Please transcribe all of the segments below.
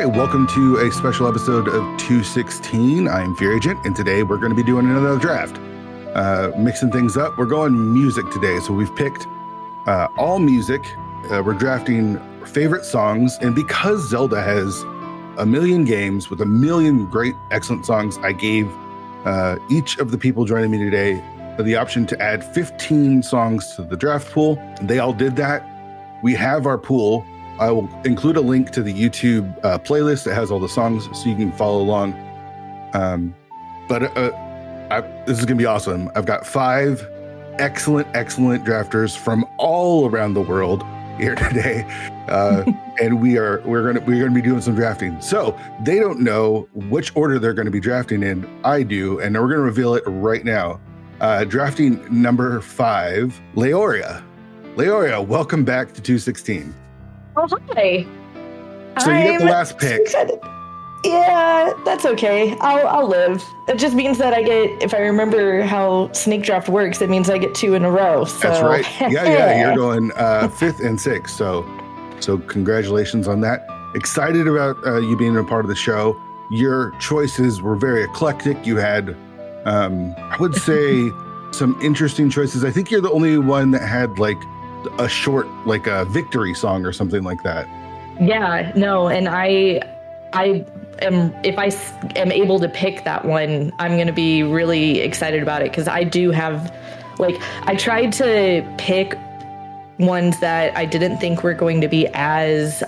right, welcome to a special episode of 216. I'm Fear Agent, and today we're going to be doing another draft. Mixing things up. We're going music today, so we've picked all music. We're drafting favorite songs, and because Zelda has a million games with a million great, excellent songs, I gave each of the people joining me today the option to add 15 songs to the draft pool. They all did that. We have our pool. I will include a link to the YouTube playlist that has all the songs so you can follow along. This is going to be awesome. I've got 5 excellent drafters from all around the world here today. And we're going to be doing some drafting. So they don't know which order they're going to be drafting in. I do, and we're going to reveal it right now. Drafting number 5, Laoria. Laoria, welcome back to 216. Oh, hi. So you get the last pick. Excited. Yeah, that's okay. I'll live. It just means that I get, if I remember how snake draft works, it means I get 2 in a row. So. That's right. Yeah. You're going 5th and 6th. So congratulations on that. Excited about you being a part of the show. Your choices were very eclectic. You had, I would say, some interesting choices. I think you're the only one that had like a short, like a victory song or something like that. Yeah, no, and I am, if I am able to pick that one, I'm going to be really excited about it because I do have, like, I tried to pick ones that I didn't think were going to be as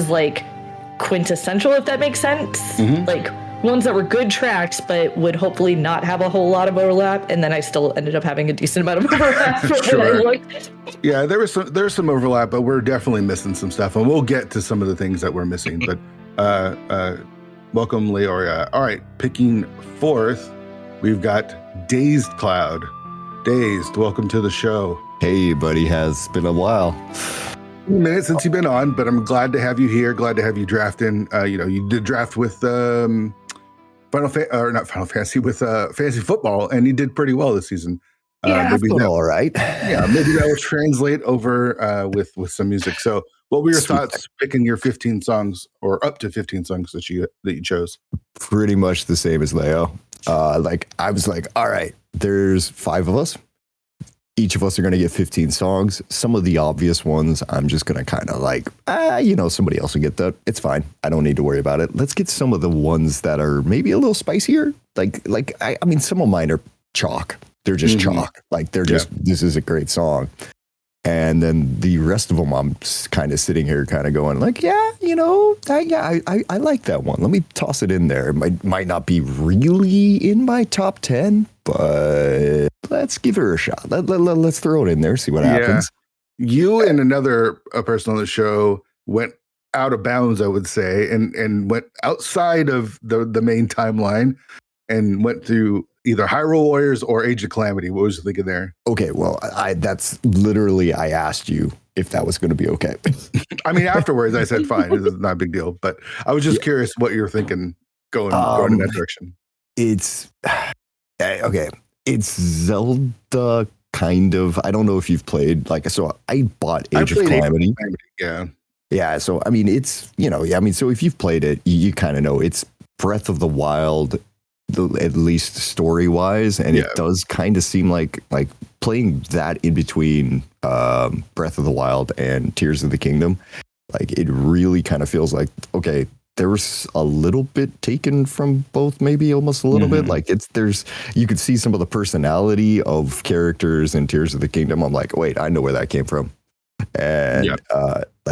like quintessential, if that makes sense. Mm-hmm. Like ones that were good tracks, but would hopefully not have a whole lot of overlap. And then I still ended up having a decent amount of overlap. Sure. Yeah, there's some overlap, but we're definitely missing some stuff, and we'll get to some of the things that we're missing. But welcome, Laoria. All right, picking 4th, we've got dazedcloud. Dazed, welcome to the show. Hey, buddy, has been a while. A minute since you've been on, but I'm glad to have you here. Glad to have you drafting. You did draft with Fantasy Football, and you did pretty well this season. Yeah, maybe all right. Yeah, maybe that will translate over with some music. So, what were your thoughts picking your 15 songs, or up to 15 songs that you chose? Pretty much the same as Leo. I was like, all right, there's 5 of us. Each of us are going to get 15 songs. Some of the obvious ones, I'm just going to kind of like, somebody else will get that. It's fine. I don't need to worry about it. Let's get some of the ones that are maybe a little spicier. I mean, some of mine are chalk. They're just chalk. Like they're just, This is a great song. And then the rest of them, I'm kind of sitting here kind of going like, I like that one. Let me toss it in there. It might not be really in my top 10, but let's give her a shot. Let's throw it in there, see what happens. You and another person on the show went out of bounds, I would say, and went outside of the main timeline and went through either Hyrule Warriors or Age of Calamity. What was you thinking there? Okay, well, that's literally, I asked you if that was going to be okay. I mean, afterwards I said, fine, it's not a big deal. But I was just curious what you were thinking going in that direction. It's, okay, it's Zelda, kind of. I don't know if you've played, so I bought Age of Calamity. Yeah, so, I mean, it's, so if you've played it, you kind of know it's Breath of the Wild, at least story-wise, and it does kind of seem like playing that in between Breath of the Wild and Tears of the Kingdom, like it really kind of feels like, okay, there's a little bit taken from both, maybe almost a little bit. Like you could see some of the personality of characters in Tears of the Kingdom. I'm like, wait, I know where that came from. And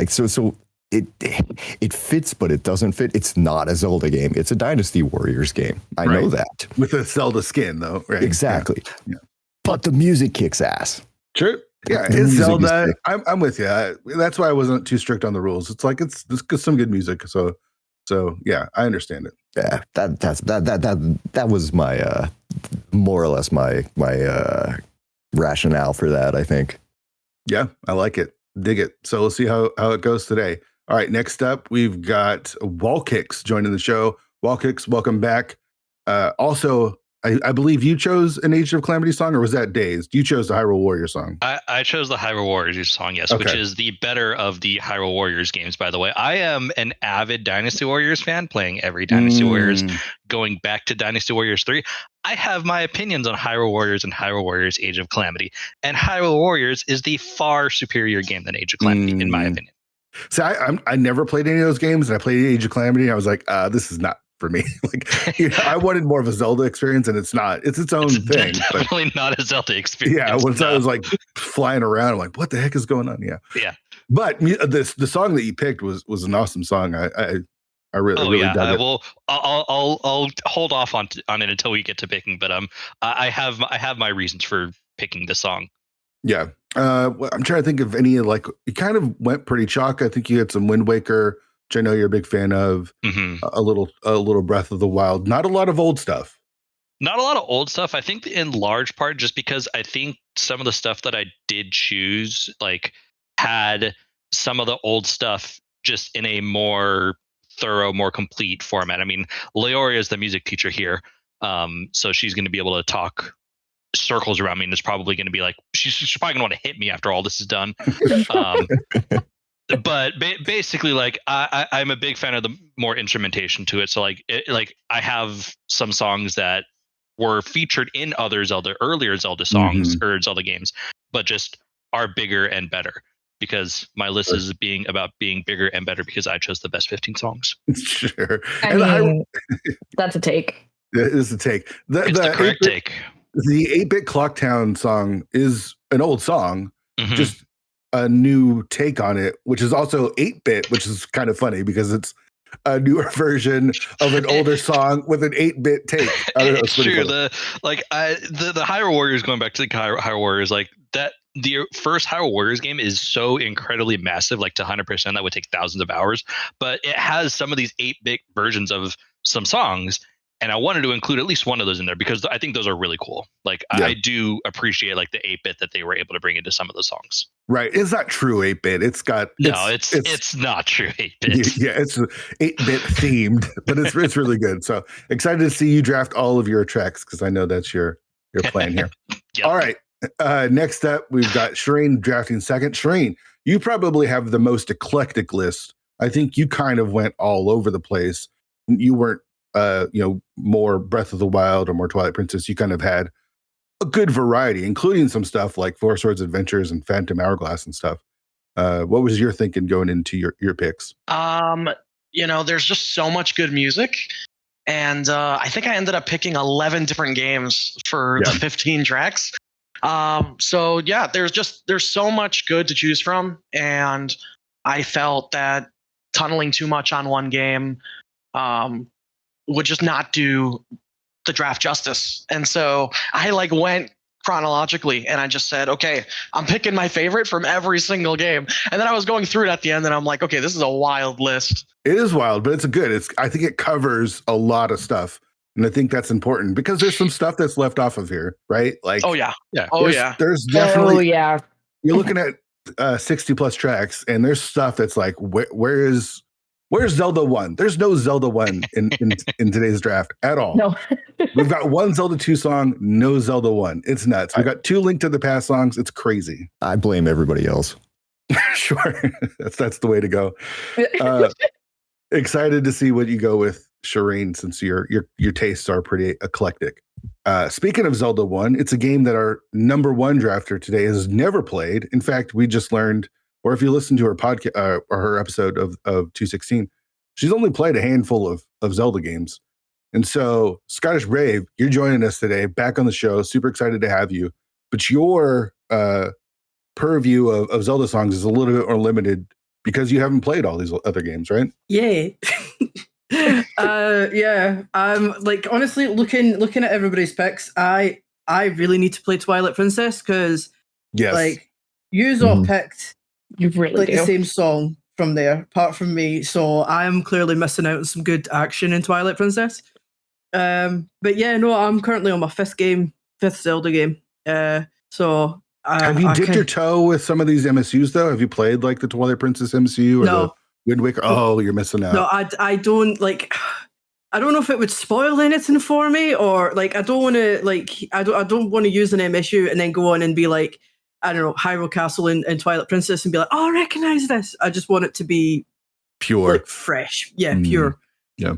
so it fits, but it doesn't fit. It's not a Zelda game. It's a Dynasty Warriors game. I know that. With a Zelda skin, though, right? Exactly. Yeah. But the music kicks ass. True. Yeah, it's Zelda. I'm with you. That's why I wasn't too strict on the rules. It's like it's some good music. So yeah, I understand it. Yeah, that was my more or less my rationale for that, I think. Yeah, I like it. Dig it. So let's see how it goes today. All right, next up, we've got Wallkicks joining the show. Wallkicks, welcome back. Also, I believe you chose an Age of Calamity song, or was that Dazed? You chose the Hyrule Warrior song. I chose the Hyrule Warriors song, yes, which is the better of the Hyrule Warriors games, by the way. I am an avid Dynasty Warriors fan, playing every Dynasty Warriors, going back to Dynasty Warriors 3. I have my opinions on Hyrule Warriors and Hyrule Warriors Age of Calamity, and Hyrule Warriors is the far superior game than Age of Calamity, in my opinion. So I never played any of those games, and I played Age of Calamity, and I was like, this is not for me. Like, I wanted more of a Zelda experience, and it's not. It's its own thing. Definitely not a Zelda experience. Yeah, when I was like flying around, I'm like, what the heck is going on? Yeah. But the song that you picked was an awesome song. I really dug it. Well, I'll hold off on it until we get to picking. But I have my reasons for picking the song. Yeah. I'm trying to think of any, like, it kind of went pretty chalk. I think you had some Wind Waker, which I know you're a big fan of. A little Breath of the Wild. Not a lot of old stuff. Not a lot of old stuff. I think in large part just because I think some of the stuff that I did choose, like, had some of the old stuff just in a more thorough, more complete format. I mean, Laoria is the music teacher here, so she's going to be able to talk circles around me, and it's probably going to be like she's probably going to want to hit me after all this is done. But basically, like, I'm a big fan of the more instrumentation to it. So like I have some songs that were featured in other earlier Zelda songs or Zelda games, but just are bigger and better. Because my list is about being bigger and better because I chose the best 15 songs. Sure. I mean, that's a take. It is a take. It's the correct take. The 8-Bit Clocktown song is an old song, just a new take on it, which is also 8-bit, which is kind of funny because it's a newer version of an older song with an 8-bit take. I don't know, it's true. Funny. The Hyrule Warriors, going back to the Hyrule Warriors, like that. The first Hyrule Warriors game is so incredibly massive, like to 100%, that would take thousands of hours. But it has some of these 8-bit versions of some songs, and I wanted to include at least one of those in there because I think those are really cool. Like, I do appreciate like the 8-bit that they were able to bring into some of the songs. Right. It's not true 8-bit. It's not true 8-bit. Yeah, it's 8-bit themed, but it's really good. So excited to see you draft all of your tracks because I know that's your plan here. Yep. All right. Next up, we've got Shareen drafting second. Shareen, you probably have the most eclectic list. I think you kind of went all over the place. You weren't, more Breath of the Wild or more Twilight Princess. You kind of had a good variety, including some stuff like Four Swords Adventures and Phantom Hourglass and stuff. What was your thinking going into your picks? There's just so much good music. And I think I ended up picking 11 different games for the 15 tracks. There's so much good to choose from, and I felt that tunneling too much on one game would just not do the draft justice. And so I went chronologically, and I just said, okay, I'm picking my favorite from every single game. And then I was going through it at the end, and I'm like, okay, this is a wild list. It is wild, but I think it covers a lot of stuff. And I think that's important because there's some stuff that's left off of here, right? Like, there's definitely, you're looking at 60 plus tracks, and there's stuff that's like, where's Zelda 1? There's no Zelda 1 in today's draft at all. No. We've got one Zelda 2 song, no Zelda 1. It's nuts. We've got 2 Link to the Past songs. It's crazy. I blame everybody else. Sure. That's the way to go. Excited to see what you go with, Shareen, since your tastes are pretty eclectic. Speaking of Zelda 1, it's a game that our number 1 drafter today has never played. In fact, we just learned, or if you listen to her podcast or her episode of 216, she's only played a handful of Zelda games. And so, Scottish Brave, you're joining us today, back on the show. Super excited to have you. But your purview of Zelda songs is a little bit more limited because you haven't played all these other games, right? Yeah. Honestly, looking at everybody's picks, I really need to play Twilight Princess because yous all picked the same song from there, apart from me. So I am clearly missing out on some good action in Twilight Princess. I'm currently on my fifth Zelda game. Have you dipped your toe with some of these MSUs though? Have you played like the Twilight Princess MSU or the Wind Waker? Oh, you're missing out. No, I don't like. I don't know if it would spoil anything for me, or like I don't want to use an MSU and then go on and be like, I don't know, Hyrule Castle and Twilight Princess and be like, oh, I recognize this. I just want it to be pure, like fresh. Yeah, pure. Yeah.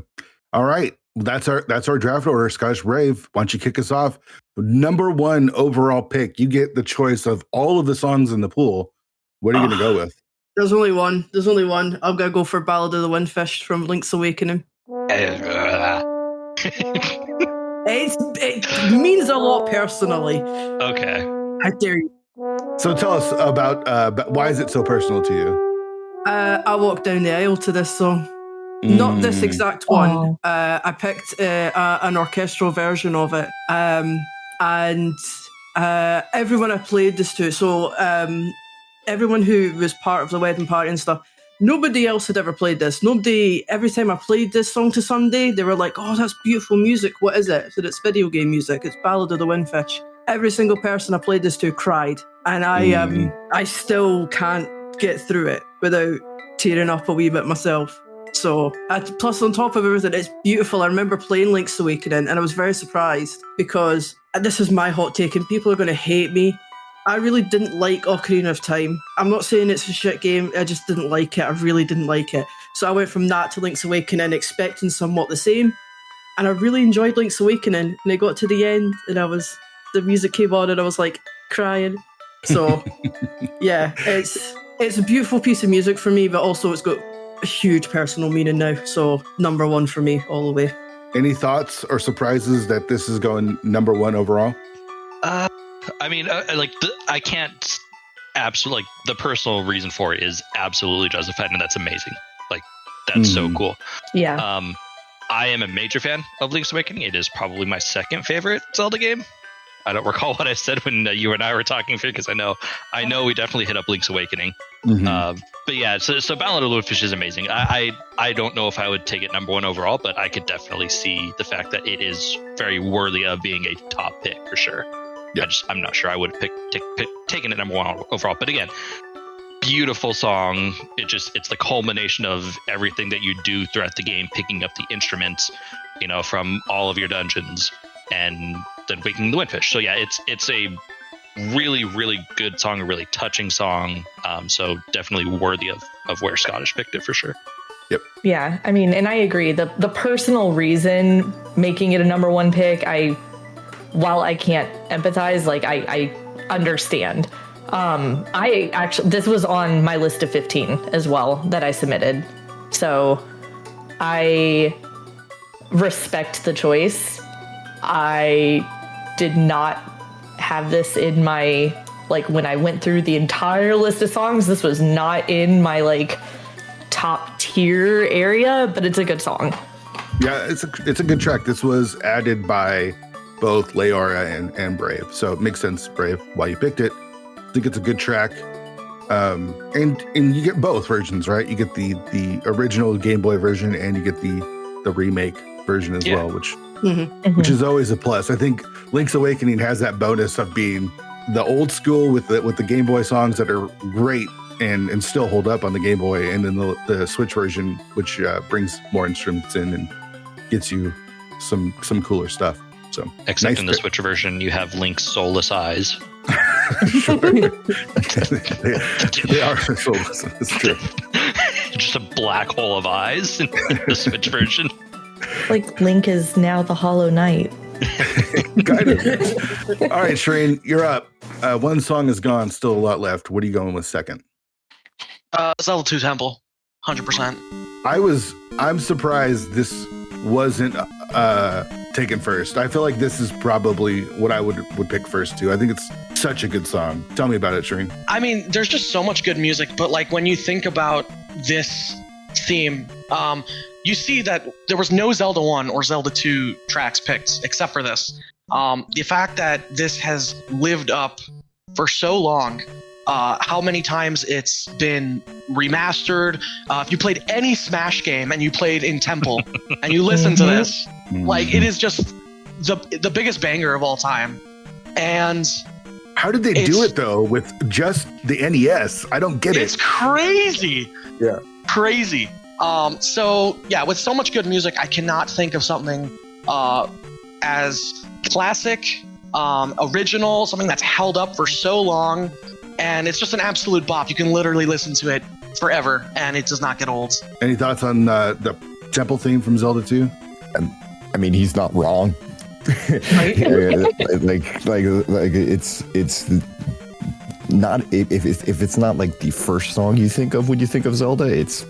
All right. That's our draft order. Scottish Brave, why don't you kick us off? Number 1 overall pick. You get the choice of all of the songs in the pool. What are you going to go with? There's only one. I'm going to go for Ballad of the Windfish from Link's Awakening. It means a lot personally. Okay. How dare you? So tell us about why is it so personal to you? I walked down the aisle to this song. Not this exact one. I picked an orchestral version of it. And everyone I played this to, so everyone who was part of the wedding party and stuff, nobody else had ever played this. Every time I played this song to somebody, they were like, oh, that's beautiful music. What is it? I said, it's video game music. It's Ballad of the Windfish. Every single person I played this to cried. And I still can't get through it without tearing up a wee bit myself. So, plus on top of everything, it's beautiful. I remember playing Link's Awakening and I was very surprised because this is my hot take and people are going to hate me. I really didn't like Ocarina of Time. I'm not saying it's a shit game. I just didn't like it. I really didn't like it. So I went from that to Link's Awakening expecting somewhat the same. And I really enjoyed Link's Awakening. And I got to the end and the music came on and I was like crying. So yeah, it's a beautiful piece of music for me, but also it's got a huge personal meaning now. So number 1 for me all the way. Any thoughts or surprises that this is going number 1 overall? I mean, I can't absolutely, like, the personal reason for it is absolutely justified, and that's amazing. Like, that's so cool. Yeah. I am a major fan of Link's Awakening. It is probably my second favorite Zelda game. I don't recall what I said when you and I were talking, because I know we definitely hit up Link's Awakening. But yeah, so Ballad of the Windfish is amazing. I don't know if I would take it number 1 overall, but I could definitely see the fact that it is very worthy of being a top pick for sure. Yeah. I'm not sure I would have taken it number 1 overall. But again, beautiful song. It's the culmination of everything that you do throughout the game, picking up the instruments, from all of your dungeons, and then waking the Windfish. So yeah, it's a really, really good song, a really touching song. So definitely worthy of where Scottish picked it for sure. Yep. Yeah, I mean, and I agree. The personal reason making it a number 1 pick, while I can't empathize, like I understand. I actually, this was on my list of 15 as well that I submitted. So I respect the choice. I did not have this in my, like, when I went through the entire list of songs, this was not in my like top tier area, but it's a good song. Yeah, it's a good track. This was added by both Laoria and Brave, so it makes sense, Brave, why you picked it. I think it's a good track. And you get both versions, right? You get the original Game Boy version and you get the remake version as well, which is always a plus. I think Link's Awakening has that bonus of being the old school with the Game Boy songs that are great and still hold up on the Game Boy, and then the Switch version, which brings more instruments in and gets you some cooler stuff. So, except nice in the Switch version, you have Link's soulless eyes. they are soulless. That's true. Just a black hole of eyes in the Switch version. Like Link is now the Hollow Knight. Kind of. All right, Shareen, you're up. 1 song is gone, still a lot left. What are you going with second? Zelda 2 Temple, 100%. I'm surprised this wasn't taken first. I feel like this is probably what I would pick first too. I think it's such a good song. Tell me about it, Shareen. I mean, there's just so much good music, but like when you think about this theme, you see that there was no Zelda 1 or Zelda 2 tracks picked except for this. The fact that this has lived up for so long, how many times it's been remastered. If you played any Smash game and you played in Temple and you listen to this, like, it is just the biggest banger of all time. And how did they do it though with just the NES? I don't get it. It's crazy. Yeah. Crazy. So yeah, with so much good music, I cannot think of something as classic, original, something that's held up for so long, and it's just an absolute bop. You can literally listen to it forever, and it does not get old. Any thoughts on the temple theme from Zelda 2? I mean, he's not wrong. like it's not if it's not like the first song you think of when you think of Zelda, it's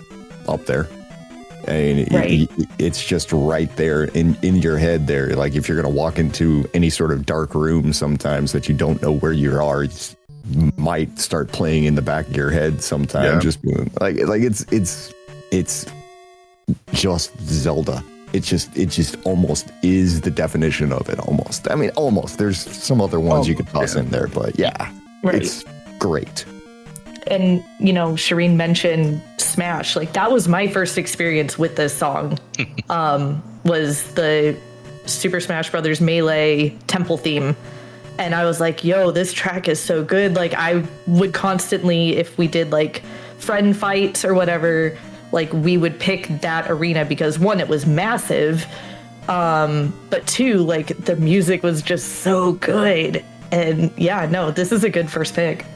up there. I mean, it's just right there in your head there. Like if you're gonna walk into any sort of dark room sometimes that you don't know where you are, it might start playing in the back of your head sometimes. Yeah. Just like it's just Zelda. It just almost is the definition of it. Almost. I mean, almost. There's some other ones you could toss in there, but yeah, it's great. And, you know, Shareen mentioned Smash. Like, that was my first experience with this song, was the Super Smash Brothers Melee temple theme. And I was like, yo, this track is so good. Like, I would constantly, if we did, like, friend fights or whatever, like, we would pick that arena because, one, it was massive, but two, like, the music was just so good. And, yeah, no, this is a good first pick.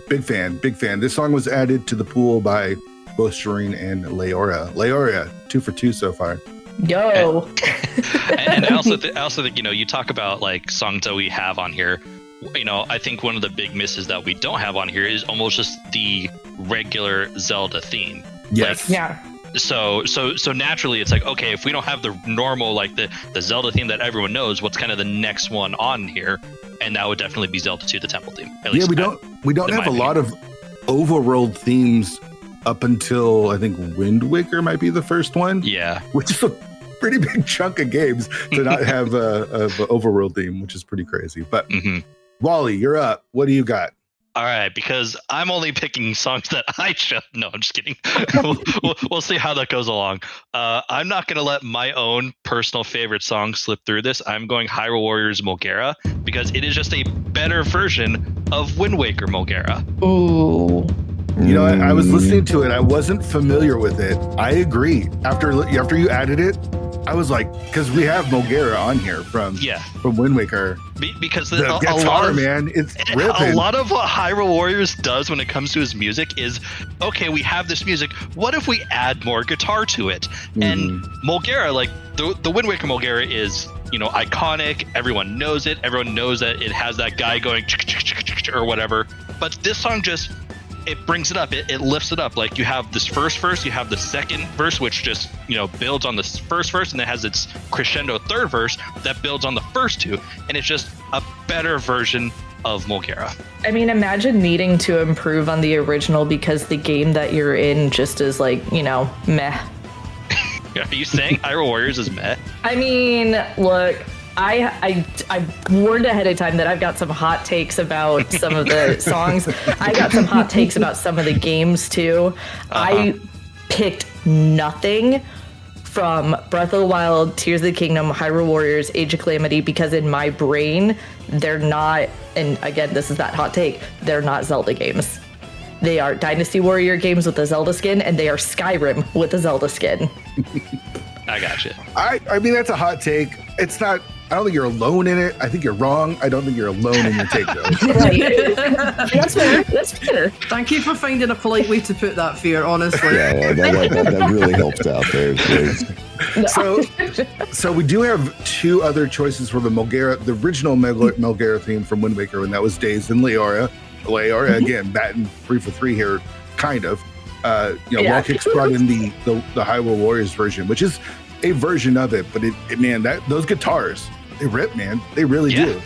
Big fan. This song was added to the pool by both Shareen and Laoria. Laoria, 2 for 2 so far. Yo. And I also think, you know, you talk about like songs that we have on here. You know, I think one of the big misses that we don't have on here is almost just the regular Zelda theme. Yes. Like, yeah. So naturally it's like, okay, if we don't have the normal, like the Zelda theme that everyone knows, what's kind of the next one on here? And that would definitely be Zelda 2, the temple theme. Yeah, we don't have a lot of overworld themes up until I think Wind Waker might be the first one. Yeah. Which is a pretty big chunk of games to not have a overworld theme, which is pretty crazy. But Wally, you're up. What do you got? All right, because I'm only picking songs that I chose. No, I'm just kidding. We'll see how that goes along. I'm not going to let my own personal favorite song slip through this. I'm going Hyrule Warriors Mulgera because it is just a better version of Wind Waker Mulgera. Ooh. You know, I was listening to it. I wasn't familiar with it. I agree. After you added it, I was like, because we have Mulgera on here from Wind Waker. Because the guitar, man, it's ripping. A lot of what Hyrule Warriors does when it comes to his music is, okay, we have this music. What if we add more guitar to it? And Mulgera, like the Wind Waker Mulgera is, you know, iconic. Everyone knows it. Everyone knows that it has that guy going or whatever. But this song just, it brings it up. It lifts it up. Like you have this first verse, you have the second verse, which just, you know, builds on the first verse, and it has its crescendo third verse that builds on the first two, and it's just a better version of Mulgera. I mean, imagine needing to improve on the original because the game that you're in just is like, you know, meh. Are you saying Hyrule Warriors is meh? I mean, look, I warned ahead of time that I've got some hot takes about some of the songs. I got some hot takes about some of the games too. I picked nothing from Breath of the Wild, Tears of the Kingdom, Hyrule Warriors, Age of Calamity because in my brain they're not, and again this is that hot take, they're not Zelda games. They are Dynasty Warrior games with a Zelda skin, and they are Skyrim with a Zelda skin. I got you. I mean, that's a hot take. It's not, I don't think you're alone in it. I think you're wrong. I don't think you're alone in your take, though. Right. That's fair. That's fair. Thank you for finding a polite way to put that, Fear, honestly. Yeah, that really helped out there. So we do have two other choices for the Mulgera, the original Mulgera theme from Wind Waker, and that was Dazed and Laoria. Laoria, again, batting 3 for 3 here, kind of. Wallkicks brought in the Hyrule Warriors version, which is a version of it, but man, those guitars, they rip, man. They really do.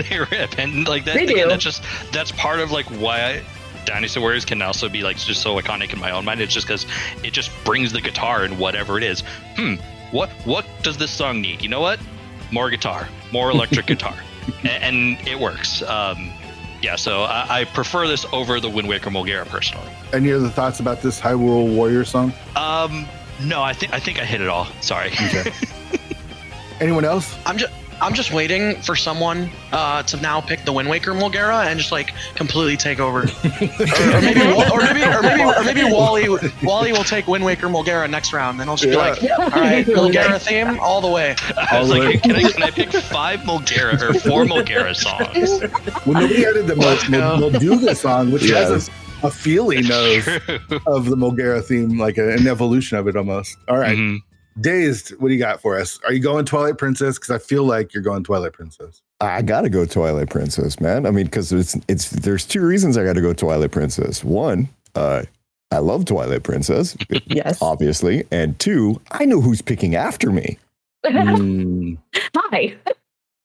They rip, and like that. They again, do. That's part of like why Dynasty Warriors can also be like just so iconic in my own mind. It's just because it just brings the guitar and whatever it is. What does this song need? You know what? More guitar, more electric guitar, and it works. Yeah, so I prefer this over the Wind Waker Mulgera personally. Any other thoughts about this Hyrule Warrior song? No, I think I hit it all. Sorry. Okay. Anyone else? I'm just waiting for someone to now pick the Wind Waker Mulgera and just like completely take over. or maybe Wally will take Wind Waker Mulgera next round, and I'll just be like, all right, Mulgera theme all the way. I was like, can I pick 5 Mulgera or 4 Mulgera songs? Well, nobody added the Molduga song, which has a feeling of the Mulgera theme, like an evolution of it almost. All right. Mm-hmm. Dazed, what do you got for us? Are you going Twilight Princess? Because I feel like you're going Twilight Princess. I gotta go Twilight Princess, man. I mean, because there's 2 reasons I gotta go Twilight Princess. 1, I love Twilight Princess, yes, obviously, and 2, I know who's picking after me.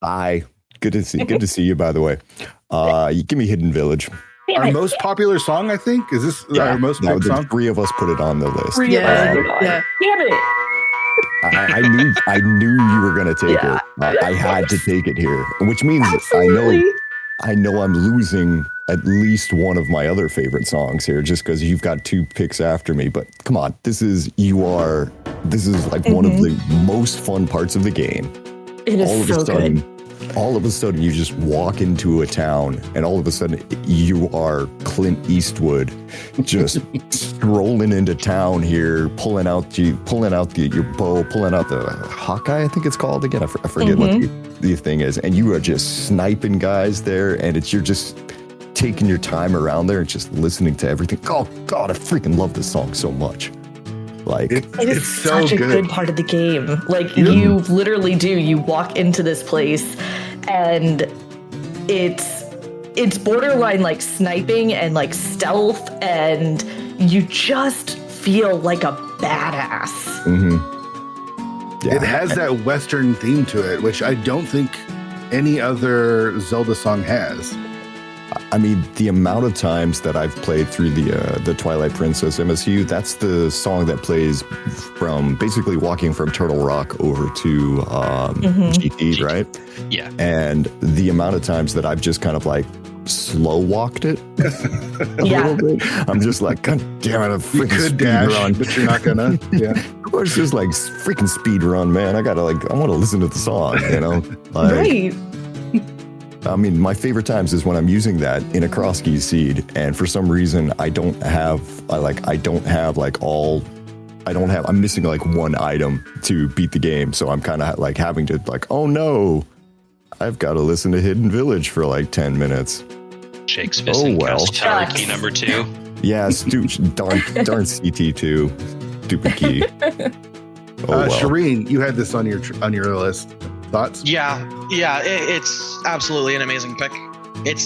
Hi. Good to see you, by the way. You give me Hidden Village. Our most popular song, I think. Is this our most popular song? 3 of us put it on the list. Yeah. Damn it. I knew you were gonna take it. I had to take it here, which means absolutely. I know I'm losing at least one of my other favorite songs here, just because you've got 2 picks after me. But come on, this is like one of the most fun parts of the game. It is so good. All of a sudden, you just walk into a town, and all of a sudden, you are Clint Eastwood, just strolling into town here, pulling out your bow, pulling out the Hawkeye, I think it's called again. I forget what the thing is, and you are just sniping guys there, and you're just taking your time around there and just listening to everything. Oh God, I freaking love this song so much. Like it is such a good part of the game. Like you literally do. You walk into this place, and it's borderline like sniping and like stealth, and you just feel like a badass. Mm-hmm. Yeah. It has that Western theme to it, which I don't think any other Zelda song has. I mean, the amount of times that I've played through the Twilight Princess MSU, that's the song that plays from basically walking from Turtle Rock over to GT, right? Yeah. And the amount of times that I've just kind of like slow walked it a little bit. I'm just like, God damn it, a freaking speed run. But you're not gonna. Yeah. Or it's just like freaking speed run, man. I want to listen to the song, you know? Like, right. I mean, my favorite times is when I'm using that in a cross-key seed, and for some reason I'm missing like one item to beat the game, so I'm kind of like having to like, oh no, I've got to listen to Hidden Village for like 10 minutes. Jake's missing tower key number 2. Yeah, darn CT2, stupid key. Shareen, you had this on your list. Thoughts? Yeah, it's absolutely an amazing pick. It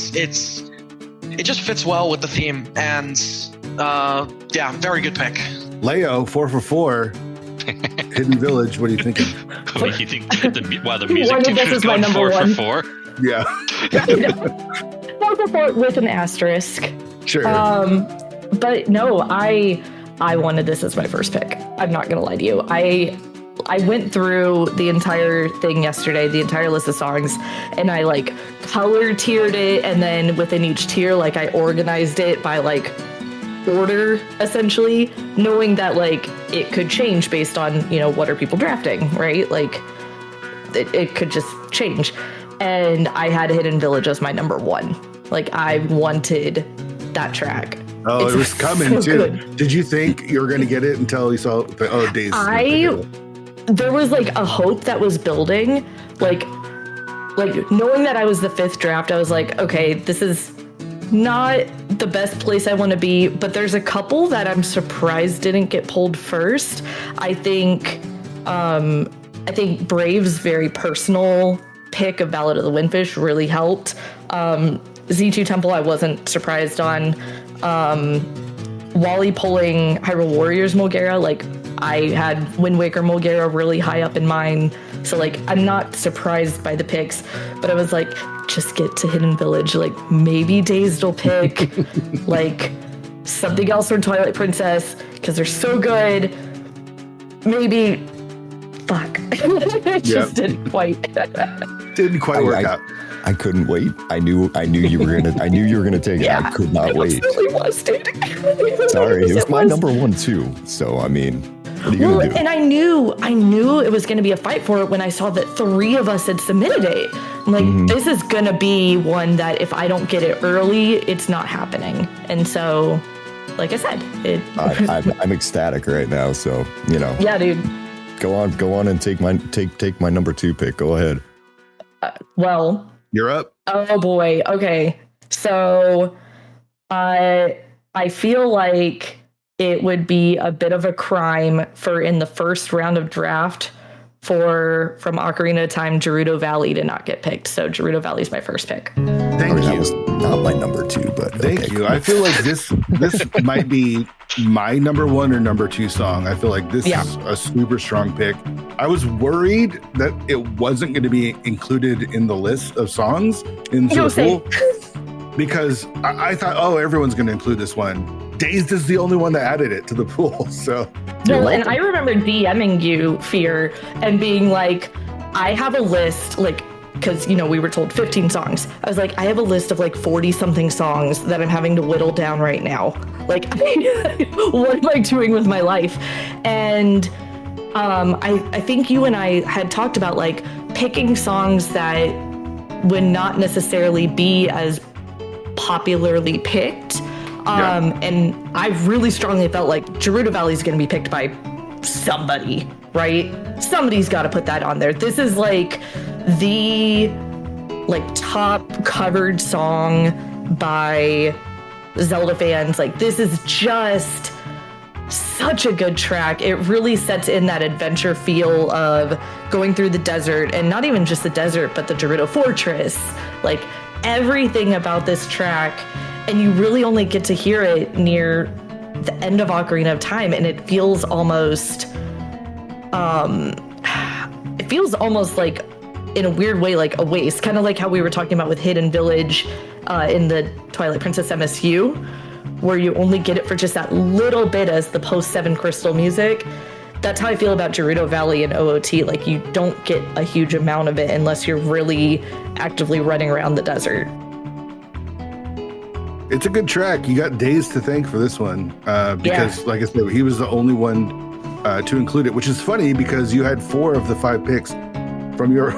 just fits well with the theme, and very good pick. Leo, 4 for 4. Hidden Village. What are you thinking? What do you think? The music team is going 4 for 4. Yeah. 4 for 4 with an asterisk. Sure. But no, I wanted this as my first pick. I'm not gonna lie to you. I went through the entire thing yesterday, the entire list of songs, and I like color tiered it, and then within each tier, like I organized it by like order, essentially, knowing that like it could change based on, you know, what are people drafting, right? Like it could just change. And I had Hidden Village as my number 1. Like I wanted that track. Oh, it was coming too. Good. Did you think you were going to get it until you saw Days? There was like a hope that was building, like knowing that I was the 5th draft. I was like, okay, this is not the best place I want to be, but there's a couple that I'm surprised didn't get pulled first. I think Brave's very personal pick of Ballad of the Windfish really helped. Z2 Temple I wasn't surprised on. Wally pulling Hyrule Warriors Mulgera, like I had Wind Waker Mulgera really high up in mine, so like I'm not surprised by the picks, but I was like, just get to Hidden Village, like maybe Dazed will pick like something else from Twilight Princess because they're so good. Maybe it just didn't quite work out. I couldn't wait. I knew you were gonna take it. I could not wait. Absolutely was, dude. Sorry, it was my number 1 too. So I mean, What are you gonna do? And I knew it was going to be a fight for it when I saw that 3 of us had submitted it. I'm like, this is going to be one that if I don't get it early, it's not happening. And so, like I said, I'm ecstatic right now. So, you know. Yeah, dude. Go on and take my number 2 pick. Go ahead. Well, you're up. Oh boy. Okay. So, I feel like it would be a bit of a crime for in the first round of draft from Ocarina of Time, Gerudo Valley to not get picked. So Gerudo Valley is my first pick. Thank you. That was not my number 2, but thank you. Cool. I feel like this might be my number 1 or number 2 song. I feel like this is a super strong pick. I was worried that it wasn't going to be included in the list of songs in the pool because I thought, everyone's going to include this one. Dazed is the only one that added it to the pool. So, well, and I remember DMing you, Fear, and being like, I have a list, like, because, we were told 15 songs. I was like, I have a list of like 40 something songs that I'm having to whittle down right now. Like, what am I doing with my life? And I think you and I had talked about like picking songs that would not necessarily be as popularly picked. And I really strongly felt like Gerudo Valley is going to be picked by somebody, right? Somebody's got to put that on there. This is like the top covered song by Zelda fans. Like, this is just such a good track. It really sets in that adventure feel of going through the desert, and not even just the desert, but the Gerudo Fortress. Like, everything about this track. And you really only get to hear it near the end of Ocarina of Time, and it feels almost, like, in a weird way, like a waste. Kind of like how we were talking about with Hidden Village in the Twilight Princess MSU, where you only get it for just that little bit as the post-7 Crystal music. That's how I feel about Gerudo Valley and OOT. Like, you don't get a huge amount of it unless you're really actively running around the desert. It's a good track. You got Dazed to thank for this one because, like I said, he was the only one to include it, which is funny because you had 4 of the 5 picks from in your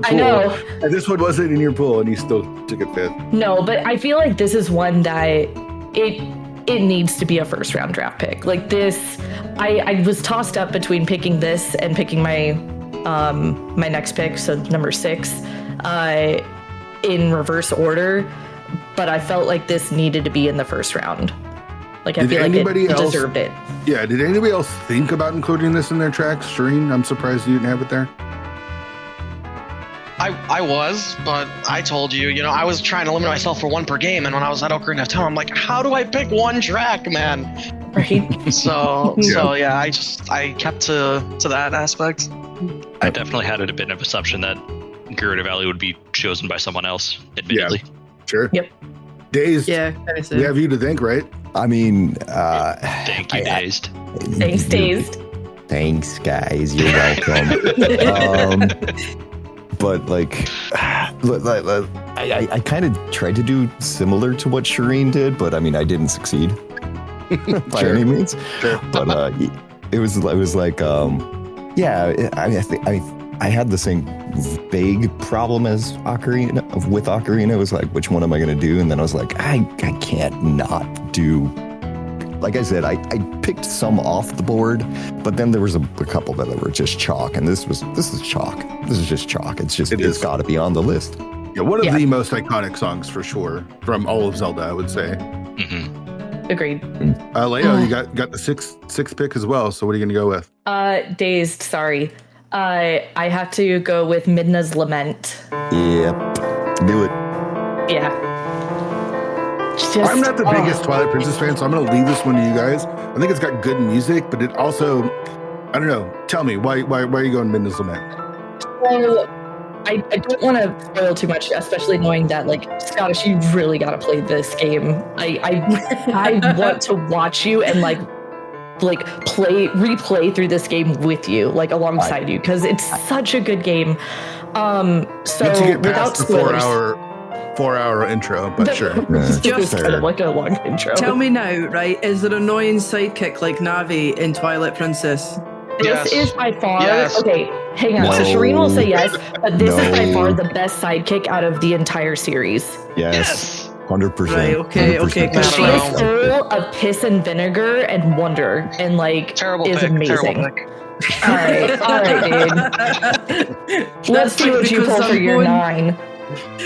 pool. I know. And this one wasn't in your pool, and you still took it 5th. No, but I feel like this is one that it needs to be a first round draft pick. Like this, I was tossed up between picking this and picking my my next pick, so number 6, in reverse order. But I felt like this needed to be in the first round. Like, I feel like it deserved it. Yeah, did anybody else think about including this in their tracks? Shareen, I'm surprised you didn't have it there. I was, but I told you, I was trying to limit myself for 1 per game, and when I was at Ocarina of Time, I'm like, how do I pick 1 track, man? Right. So yeah, I kept to that aspect. I definitely had a bit of assumption that Gerudo Valley would be chosen by someone else, admittedly. Yeah. Sure. Yep. Dazed. Yeah. We have you to thank, right? I mean, thank you, Dazed. Thanks, Dazed. Thanks, guys. You're welcome. But I kind of tried to do similar to what Shareen did, but I mean, I didn't succeed by any means. Sure. But it was like, I had the same vague problem as Ocarina. With Ocarina, it was like, which one am I going to do? And then I was like, I can't not do. Like I said, I picked some off the board, but then there was a couple that were just chalk, and this is chalk. This is just chalk. It's got to be on the list. Yeah, one of the most iconic songs for sure from all of Zelda, I would say. Mm-hmm. Agreed. Leo, you got the sixth pick as well. So what are you going to go with? Dazed. Sorry. I have to go with Midna's Lament. Yep. Do it. Yeah. I'm not the biggest Twilight Princess fan, so I'm going to leave this one to you guys. I think it's got good music, but it also, I don't know. Tell me, why are you going Midna's Lament? Well, I don't want to spoil too much, especially knowing that, like, Scottish, you really got to play this game. I want to watch you and replay through this game with you, like alongside you, because it's such a good game. So once you get past without the spoilers, 4-hour intro, but sure. It's just kind of like a long intro. Tell me now, right? Is there an annoying sidekick like Navi in Twilight Princess? This is by far Yes. Okay, hang on. So Shareen will say yes, but this is by far the best sidekick out of the entire series. Yes. 100%. Right, okay. She is full of piss and vinegar and wonder, and like Terrible is pick. amazing. Terrible pick. All right, dude. Let's see what you pull for your 9.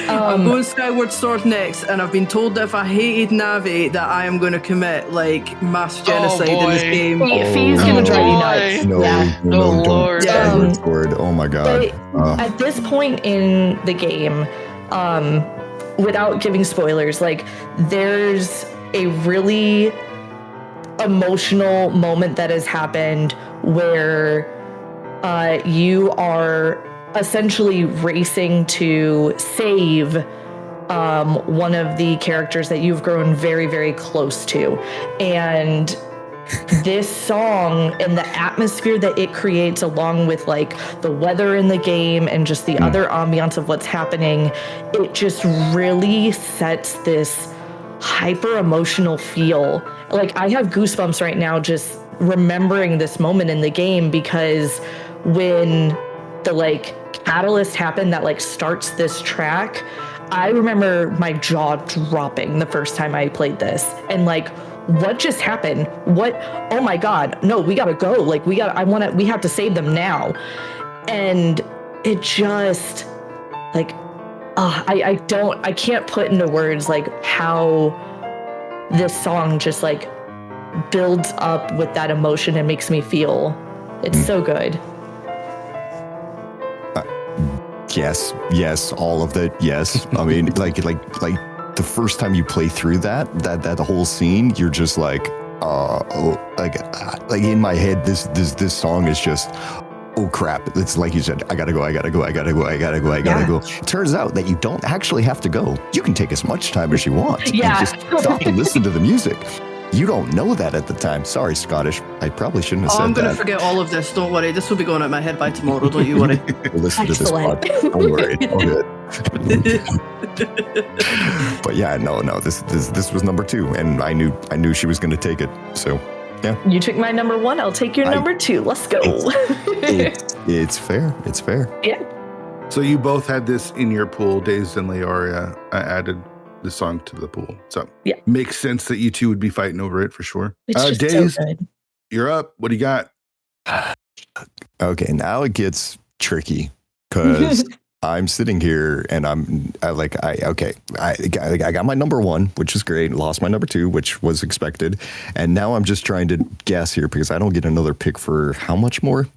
I'm going Skyward Sword next, and I've been told that if I hated Navi, that I am going to commit like mass genocide in this game. Fee's gonna drive you nuts. No, Lord. don't. Skyward Sword. Oh my god. At this point in the game, without giving spoilers, like there's a really emotional moment that has happened where you are essentially racing to save one of the characters that you've grown very, very close to. And this song and the atmosphere that it creates, along with like the weather in the game and just the other ambiance of what's happening, it just really sets this hyper emotional feel. Like I have goosebumps right now just remembering this moment in the game, because when the like catalyst happened that like starts this track, I remember my jaw dropping the first time I played this, and like, what just happened? What? Oh my God! No, we gotta go. Like we have to save them now. And it just like, I can't put into words like how this song just like builds up with that emotion and makes me feel. It's so good. Yes, all of that. Yes, I mean, like the first time you play through that whole scene, you're just like, like in my head, this song is just, oh crap! It's like you said, I gotta go. It turns out that you don't actually have to go. You can take as much time as you want. Yeah. And just stop and listen to the music. You don't know that at the time. Sorry, Scottish. I probably shouldn't have said that. I'm going to forget all of this. Don't worry. This will be going out of my head by tomorrow. Don't you worry. We'll listen to this podcast. Don't worry. All good. But yeah, no. This was number 2, and I knew she was going to take it. So yeah. You took my number 1. I'll take your number 2. Let's go. It's fair. It's fair. Yeah. So you both had this in your pool. Dazed and Laoria added the song to the pool, so yeah, makes sense that you two would be fighting over it for sure. It's just Dazed, so good. You're up. What do you got? Okay, now it gets tricky because I'm sitting here and I got my number 1, which is great. Lost my number 2, which was expected, and now I'm just trying to guess here because I don't get another pick for how much more?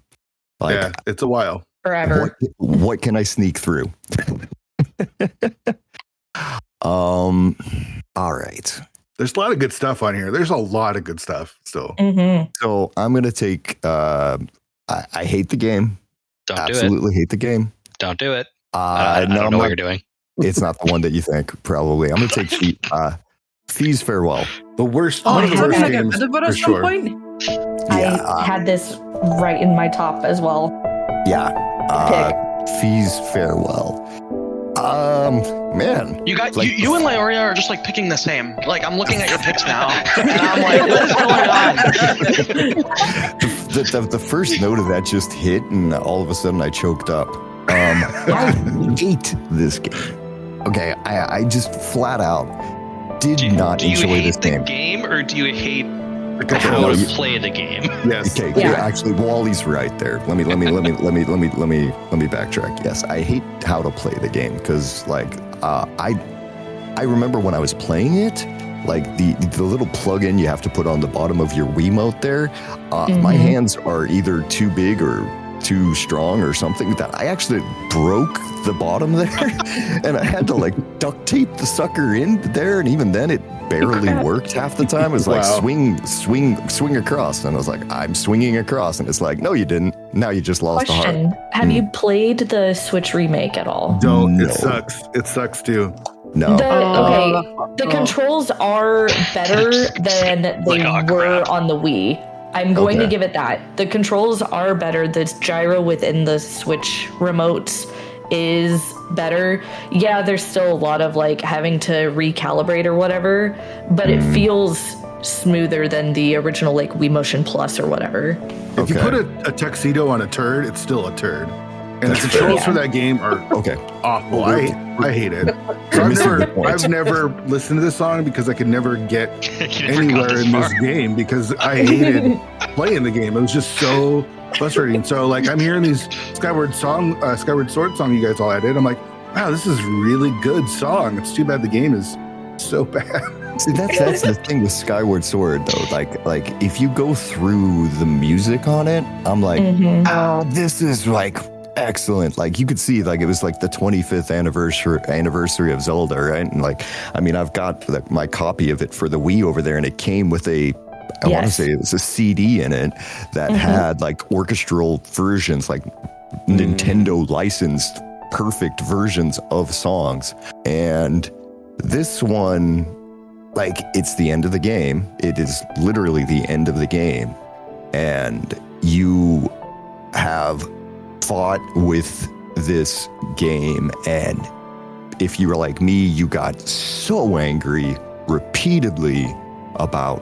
Like, yeah, it's a while. Forever. What can I sneak through? All right. There's a lot of good stuff on here. There's a lot of good stuff still. Mm-hmm. So I'm going to take, I hate the game. Absolutely hate the game. Don't do it. I don't know what you're doing. It's not the one that you think, probably. I'm going to take Fee's Farewell. The worst. Oh, one of the worst games for sure. I had this right in my top as well. Yeah. Fee's Farewell. Man, you got like, you and Laoria are just like picking the same. Like I'm looking at your picks now, and I'm like, what is going on? The first note of that just hit, and all of a sudden I choked up. I hate this game. Okay, I just flat out did not enjoy this game. Do you hate the game, or do you hate how to play the game? Yes. Okay. Yeah. Actually, Wally's right there. Let me backtrack. Yes, I hate how to play the game because, like, I remember when I was playing it, like the little plug-in you have to put on the bottom of your Wiimote there. My hands are either too big or too strong or something that I actually broke the bottom there, and I had to like duct tape the sucker in there, and even then it barely worked half the time. It was like swing across, and I was like, I'm swinging across, and it's like, no, you didn't. Now you just lost a heart. Have you played the Switch remake at all? Don't. No. It sucks. It sucks too. No. The controls are better than they were on the Wii. I'm going to give it that. The controls are better. The gyro within the Switch remotes is better. Yeah, there's still a lot of like having to recalibrate or whatever, but it feels smoother than the original like Wii Motion Plus or whatever. If you put a tuxedo on a turd, it's still a turd. And the controls for that game are awful. I hate it. So I've never listened to this song because I could never get anywhere in this game because I hated playing the game. It was just so frustrating. So like I'm hearing these Skyward Sword song you guys all added. I'm like, wow, this is a really good song. It's too bad the game is so bad. See, that's the thing with Skyward Sword though. Like if you go through the music on it, I'm like, this is like excellent. Like you could see like it was like the 25th anniversary of Zelda, right? And like I mean I've got my copy of it for the Wii over there, and it came with I want to say it was a CD in it that had like orchestral versions, like Nintendo licensed perfect versions of songs. And this one, like it's the end of the game. It is literally the end of the game, and you have fought with this game, and if you were like me, you got so angry repeatedly about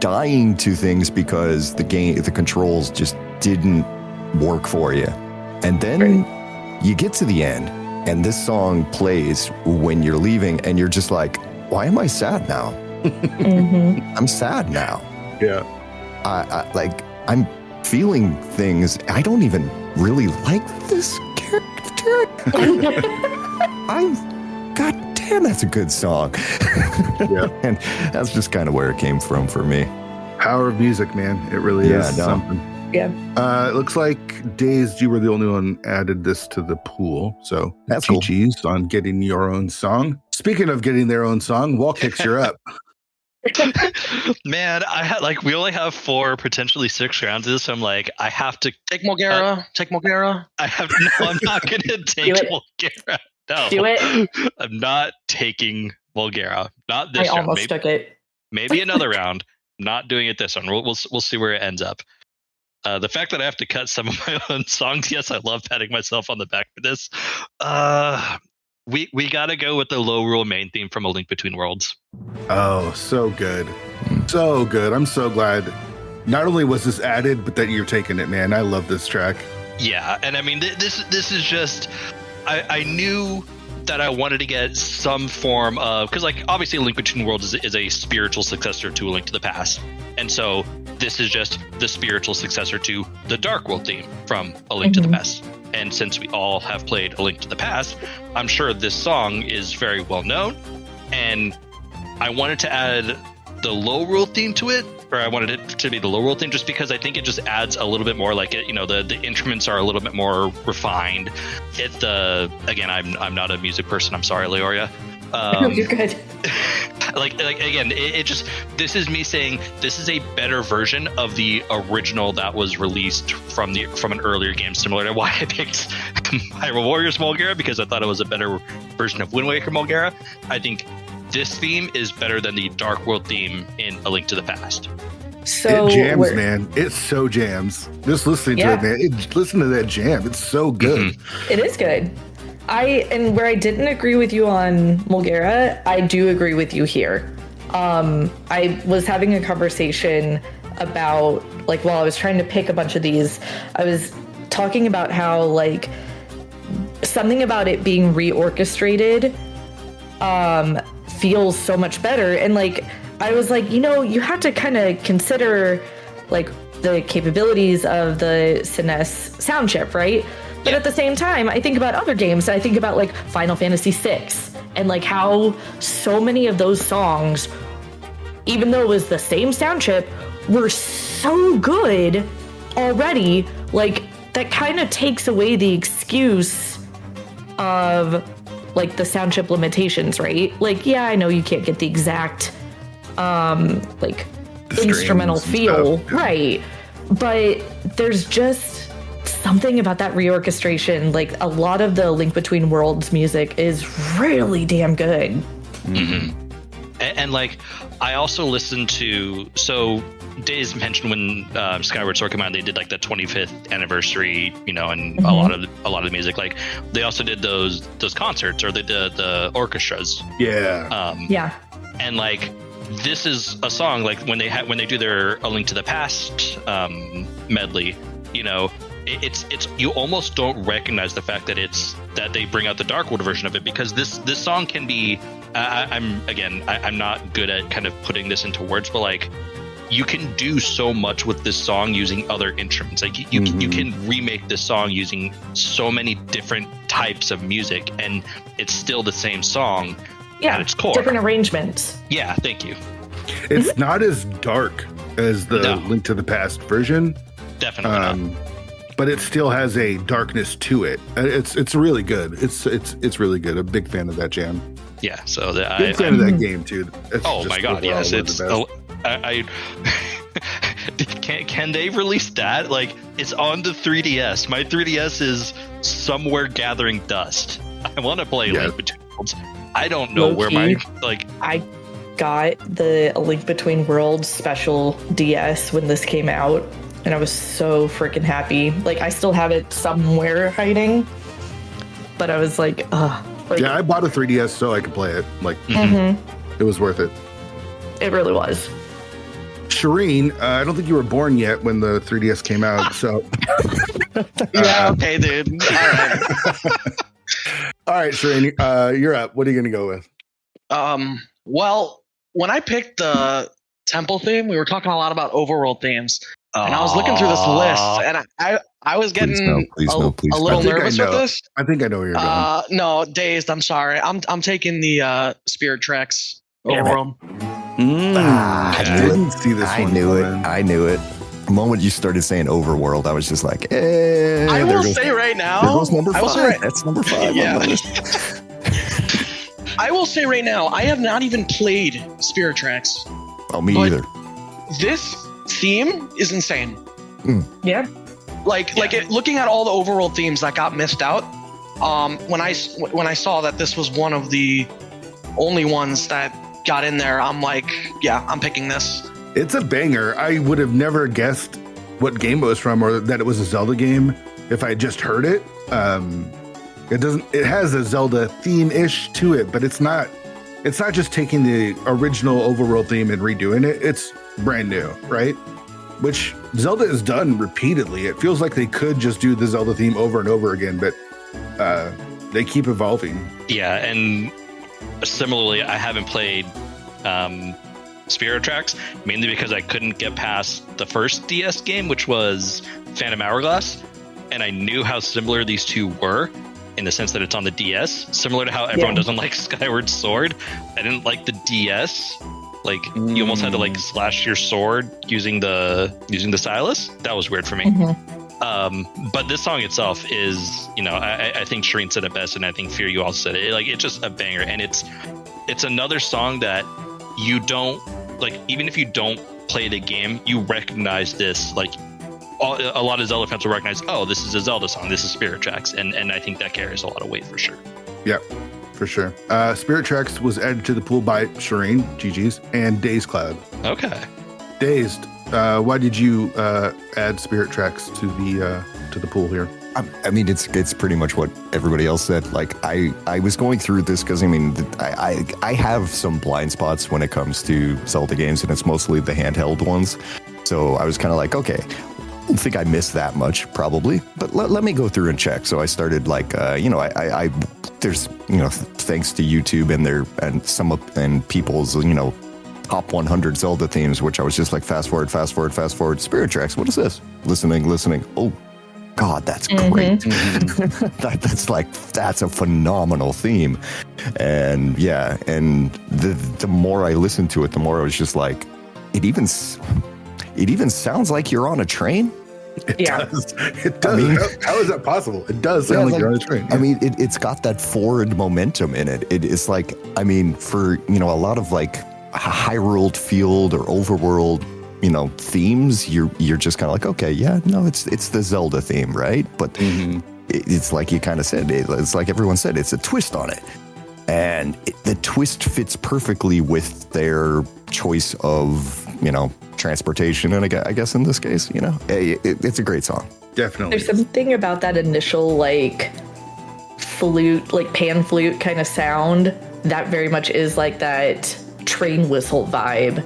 dying to things because the controls just didn't work for you. And then you get to the end and this song plays when you're leaving, and you're just like, why am I sad now? I'm sad now. Yeah. I'm feeling things. I don't even really like this character. God damn, that's a good song. Yeah. And that's just kind of where it came from for me. Power of music, man. It really is something. Yeah. It looks like Dazed, you were the only one added this to the pool. So that's cool. GG's on getting your own song. Speaking of getting their own song, Wallkicks, you're up. Man, we only have 4, potentially 6 rounds of this, so I'm like, I have to take Mulgara. Take Mulgara. I'm not gonna take Mulgara. No. Do it. I'm not taking Mulgara. Not this round. I almost took it. Maybe another round. I'm not doing it this one. We'll see where it ends up. The fact that I have to cut some of my own songs, yes, I love patting myself on the back for this. We gotta go with the low rule main theme from A Link Between Worlds. Oh, so good. So good. I'm so glad not only was this added, but that you're taking it, man. I love this track. Yeah, and I mean, this is just, I knew that I wanted to get some form of, because like obviously A Link Between Worlds is a spiritual successor to A Link to the Past, and so this is just the spiritual successor to the Dark World theme from A Link to the Past. And since we all have played A Link to the Past, I'm sure this song is very well known, and I wanted to add the low rule theme to it, or I wanted it to be the low rule theme, just because I think it just adds a little bit more, like it, the instruments are a little bit more refined. Again, I'm not a music person. I'm sorry, Laoria. You're good. Like again, it just, this is me saying this is a better version of the original that was released from an earlier game, similar to why I picked Hyrule Warriors Mulgara, because I thought it was a better version of Wind Waker Mulgara. I think this theme is better than the Dark World theme in A Link to the Past. So it jams, man. It so jams. Just listening to it, man. Listen to that jam. It's so good. It is good. And where I didn't agree with you on Mulgara, I do agree with you here. I was having a conversation about, like, while I was trying to pick a bunch of these, I was talking about how, like, something about it being reorchestrated feels so much better. And, like, I was like, you have to kind of consider, like, the capabilities of the SNES sound chip, right? But at the same time, I think about other games. I think about like Final Fantasy VI and like how so many of those songs, even though it was the same sound chip, were so good already. Like that kind of takes away the excuse of like the sound chip limitations, right? Like, yeah, I know you can't get the exact like instrumental feel, right? But there's just something about that reorchestration. Like a lot of the Link Between Worlds music is really damn good. Mm-hmm. And like, I also listened to, so Days mentioned when Skyward Sword came out, they did like the 25th anniversary, you know, and a lot of the music. Like, they also did those concerts, or they did the orchestras. Yeah. Yeah. And like, this is a song like when they do their A Link to the Past medley, you know, it's you almost don't recognize the fact that they bring out the Dark World version of it, because this song can be I'm not good at kind of putting this into words, but like, you can do so much with this song using other instruments. Like you can remake this song using so many different types of music, and it's still the same song. Yeah, at its core. Different arrangements. Yeah, thank you. It's not as dark as the Link to the Past version. Definitely not. But it still has a darkness to it. It's really good. It's really good. A big fan of that jam. Yeah, so big fan of that game too. Oh my god, yes, it's. Can they release that? Like, it's on the 3DS. My 3DS is somewhere gathering dust. I want to play Link Between Worlds. I don't know where my I got the A Link Between Worlds special DS when this came out, and I was so freaking happy. Like, I still have it somewhere hiding, but I was like, yeah, I bought a 3DS so I could play it. Like, it was worth it. It really was. Shireen, I don't think you were born yet when the 3DS came out, so. Yeah, okay, dude. All right. All right, Shareen, you're up. What are you going to go with? Well, when I picked the temple theme, we were talking a lot about overworld themes, and I was looking through this list, and I was getting a little nervous with this. I think I know where you're going. No, Dazed. I'm sorry. I'm taking the Spirit Tracks overworld. I didn't see this. I knew it. The moment you started saying overworld, I was just like, I will say right now. There goes number 5. That's number 5. Yeah. I will say right now, I have not even played Spirit Tracks. Oh, me either. This theme is insane. Yeah. Looking at all the overworld themes that got missed out, when I saw that this was one of the only ones that got in there, I'm like, yeah, I'm picking this. It's a banger. I would have never guessed what game it was from, or that it was a Zelda game if I had just heard it. It has a Zelda theme-ish to it, but it's not just taking the original overworld theme and redoing it. It's brand new, right? Which Zelda has done repeatedly. It feels like they could just do the Zelda theme over and over again, but they keep evolving. Yeah, and similarly, I haven't played Spirit Tracks, mainly because I couldn't get past the first DS game, which was Phantom Hourglass, and I knew how similar these two were in the sense that it's on the DS, similar to how everyone doesn't like Skyward Sword. I didn't like the DS. Like, you almost had to like slash your sword using the stylus. That was weird for me. But this song itself is, you know, I think Shareen said it best, and I think Fear, you also said it. Like, it's just a banger, and it's another song that you don't like. Even if you don't play the game, you recognize this. Like, a lot of Zelda fans will recognize, oh, this is a Zelda song. This is Spirit Tracks, and I think that carries a lot of weight for sure. Yeah, for sure. Spirit Tracks was added to the pool by Shareen, GG's, and dazedcloud. Okay. Dazed. Why did you add Spirit Tracks to the pool here? I mean, it's pretty much what everybody else said. Like, I was going through this because, I mean, I have some blind spots when it comes to Zelda games, and it's mostly the handheld ones. So I was kind of like, okay, I don't think I missed that much, probably, but let me go through and check. So I started like, I there's, thanks to YouTube and people's, top 100 Zelda themes, which I was just like, fast forward, Spirit Tracks. What is this? Listening. Oh, God, that's great. That's a phenomenal theme. And yeah, and the more I listened to it, the more I was just like, it even sounds like you're on a train. It does. I mean, how is that possible? It does sound like you're on a train. I mean, it's got that forward momentum in it. It's like, I mean, for, a lot of like Hyrule Field or Overworld, themes, you're just kind of like, okay, yeah, no, it's the Zelda theme, right? But it's like you kind of said, it's like everyone said, it's a twist on it. And the twist fits perfectly with their choice of, transportation. And I guess in this case, it's a great song. Definitely. There's something about that initial flute, pan flute kind of sound that very much is like that train whistle vibe,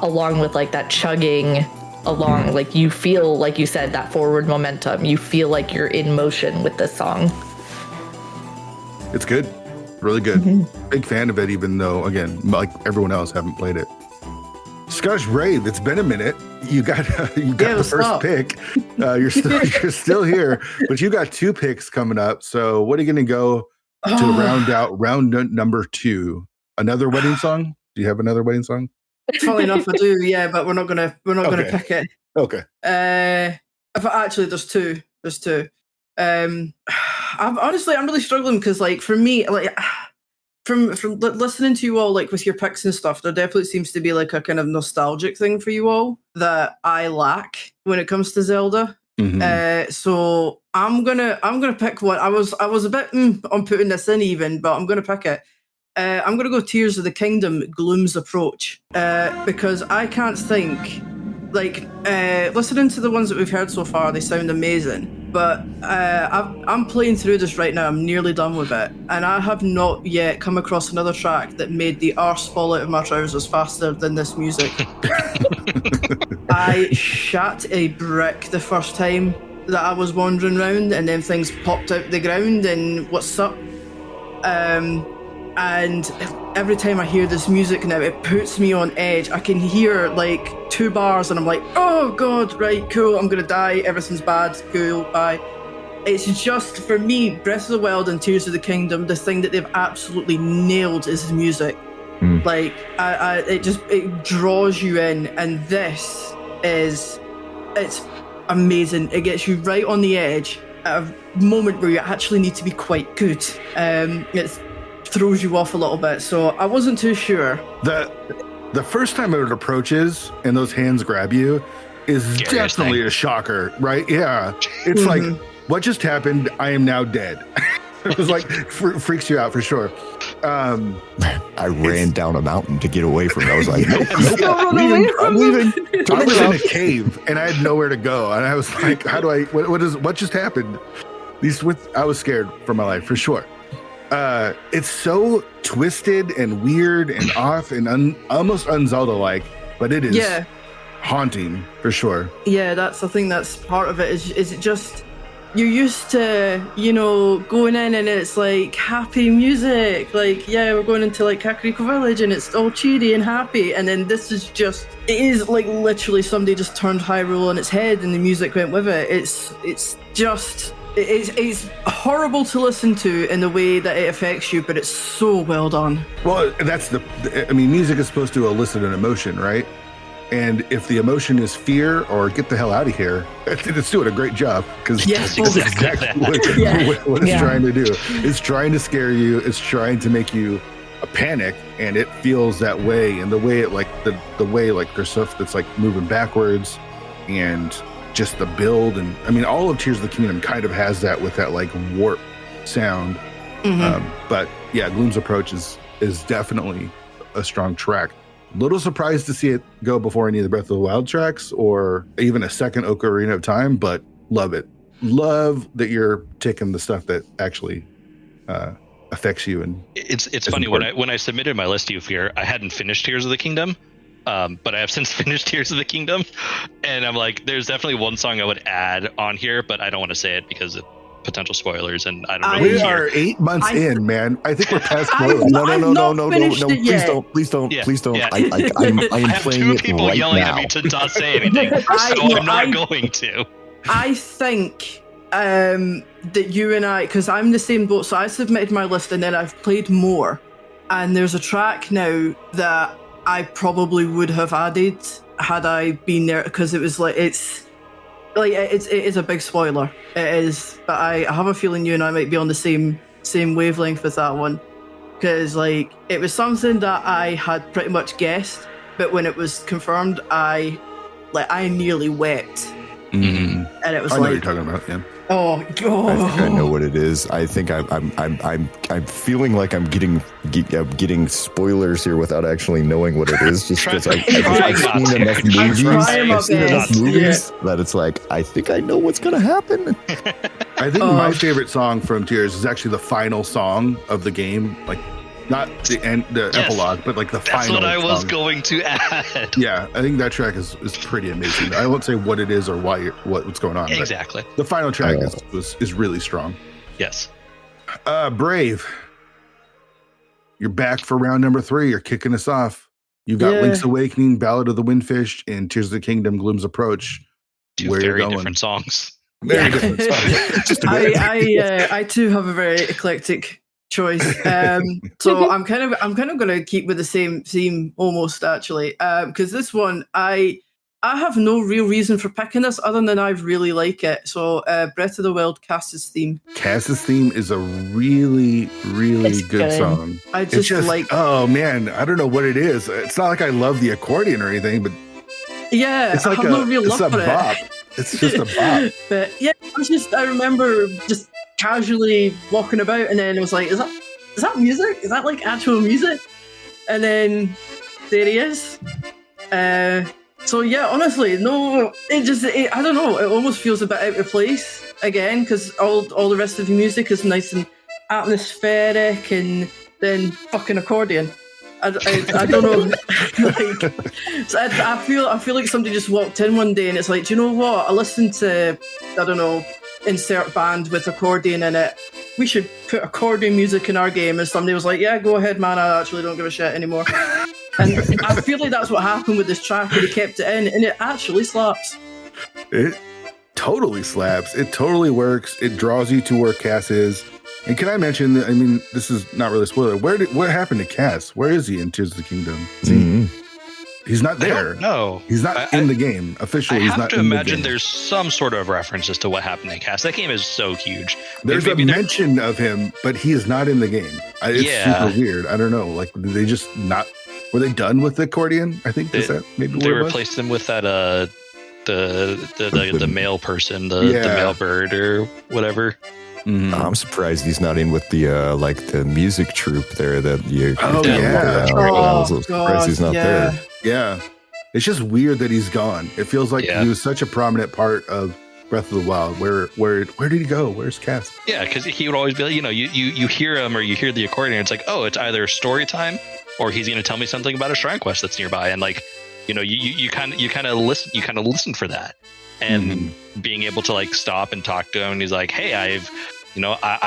along with that chugging along. You feel, like you said, that forward momentum. You feel like you're in motion with this song. It's good. Really good. Mm-hmm. Big fan of it, even though, again, like everyone else, haven't played it. Scottish Brave, it's been a minute. You got the first pick. You're still here, but you got 2 picks coming up. So what are you going to go to round out round number 2? Another wedding song? Do you have another wedding song? Funny enough, I do. Yeah, but we're not gonna pick it. Okay. Actually, there's two. I'm really struggling because, for me, from listening to you all, with your picks and stuff, there definitely seems to be a kind of nostalgic thing for you all that I lack when it comes to Zelda. Mm-hmm. So I'm gonna pick one. I was a bit on putting this in even, but I'm gonna pick it. I'm gonna go Tears of the Kingdom, Gloom's Approach, because I can't think. Listening to the ones that we've heard so far, they sound amazing. But I'm playing through this right now. I'm nearly done with it. And I have not yet come across another track that made the arse fall out of my trousers faster than this music. I shat a brick the first time that I was wandering around, and then things popped out the ground and what's up? And every time I hear this music now, it puts me on edge. I can hear 2 bars and I'm like, oh God, right, cool, I'm gonna die, everything's bad, cool, bye. It's just, for me, Breath of the Wild and Tears of the Kingdom, the thing that they've absolutely nailed is the music. It draws you in, and it's amazing. It gets you right on the edge at a moment where you actually need to be quite good. It throws you off a little bit, so I wasn't too sure. The first time it approaches and those hands grab you is definitely a shocker, right? Yeah. It's like, what just happened? I am now dead. It was freaks you out for sure. I ran down a mountain to get away from it. I was like, I'm leaving. I was in a cave and I had nowhere to go. And I was like, what just happened? I was scared for my life for sure. It's so twisted and weird and off and almost un-Zelda-like, but it is haunting for sure. Yeah, I think that's part of it. Is it just you're used to going in and it's happy music, we're going into Kakariko Village and it's all cheery and happy, and then this is just, it is literally somebody just turned Hyrule on its head and the music went with it. It's horrible to listen to in the way that it affects you, but it's so well done. Well, that's music is supposed to elicit an emotion, right? And if the emotion is fear or get the hell out of here, it's doing a great job, because that's exactly what it's trying to do. It's trying to scare you. It's trying to make you panic, and it feels that way. And the way it the way there's stuff that's moving backwards, and just the build, and all of Tears of the Kingdom kind of has that with that warp sound. But yeah, Gloom's Approach is definitely a strong track. Little surprised to see it go before any of the Breath of the Wild tracks, or even a second Ocarina of Time, but love it. Love that you're taking the stuff that actually affects you. And it's funny, when I submitted my list to you here, I hadn't finished Tears of the Kingdom. But I have since finished Tears of the Kingdom, and I'm there's definitely one song I would add on here, but I don't want to say it because of potential spoilers, and I don't know. We are 8 months in, man. I think we're past spoilers. No, please don't. Yeah. I am have playing 2 it people right yelling now. at me to not say anything, so I'm not going to. I think that you and I, because I'm the same boat, so I submitted my list and then I've played more, and there's a track now that I probably would have added had I been there, because it was it is a big spoiler. It is, but I have a feeling you and I might be on the same wavelength with that one, because it was something that I had pretty much guessed, but when it was confirmed, I nearly wept. And it was I know what you're talking about, yeah. Oh, I think I know what it is. I think I'm feeling like I'm getting spoilers here without actually knowing what it is, just because I've seen enough movies that it's like I think I know what's gonna happen. I think my favorite song from Tears is actually the final song of the game, like not the end, the epilogue, but like the final. That's what I was song. going to add. Yeah, I think that track is pretty amazing. I won't say what it is or what's going on. Exactly. The final track is really strong. Yes. Brave, you're back for round number 3. You're kicking us off. You've got Link's Awakening, Ballad of the Windfish, and Tears of the Kingdom, Gloom's Approach. Two very different songs. Very different songs. I too have a very eclectic choice. So I'm kind of going to keep with the same theme almost, actually, because this one I have no real reason for picking this other than I really like it. So Breath of the Wild, Cass's theme. Cass's theme is a really, really good song. I just like. Oh man, I don't know what it is. It's not like I love the accordion or anything, but it's like no real love for bop. It's just a bop. But yeah, I remember just casually walking about, and then it was like, is that music? Is that like actual music? And then there he is. So yeah, honestly, no, I don't know. It almost feels a bit out of place again because all the rest of the music is nice and atmospheric, and then fucking accordion. I don't know. So I feel like somebody just walked in one day and it's like, do you know what? I listened to, I don't know, insert band with accordion in it. We should put accordion music in our game. And somebody was like, yeah, go ahead, man. I actually don't give a shit anymore. And I feel like that's what happened with this track, and he kept it in, and it actually slaps. It totally slaps. It totally works. It draws you to where Cass is. And can I mention that, I mean, this is not really a spoiler. What happened to Cass? Where is he in Tears of the Kingdom? He's not there. No, he's not in the game officially. I have to imagine there's some sort of reference as to what happened to Cass. That game is so huge. There's a mention of him, but he is not in the game. It's super weird. I don't know. Like, did they just not? Were they done with the accordion? I think they replaced him with that the male person, the male bird or whatever. Mm-hmm. I'm surprised he's not in with the the music troupe there that you. I'm surprised he's not there. Yeah, it's just weird that he's gone. It feels like he was such a prominent part of Breath of the Wild. Where did he go? Where's Cass? Yeah, because he would always be, you hear him or you hear the accordion. It's like, oh, it's either story time or he's going to tell me something about a shrine quest that's nearby, and you kind of listen for that, and being able to stop and talk to him, and he's like, hey, I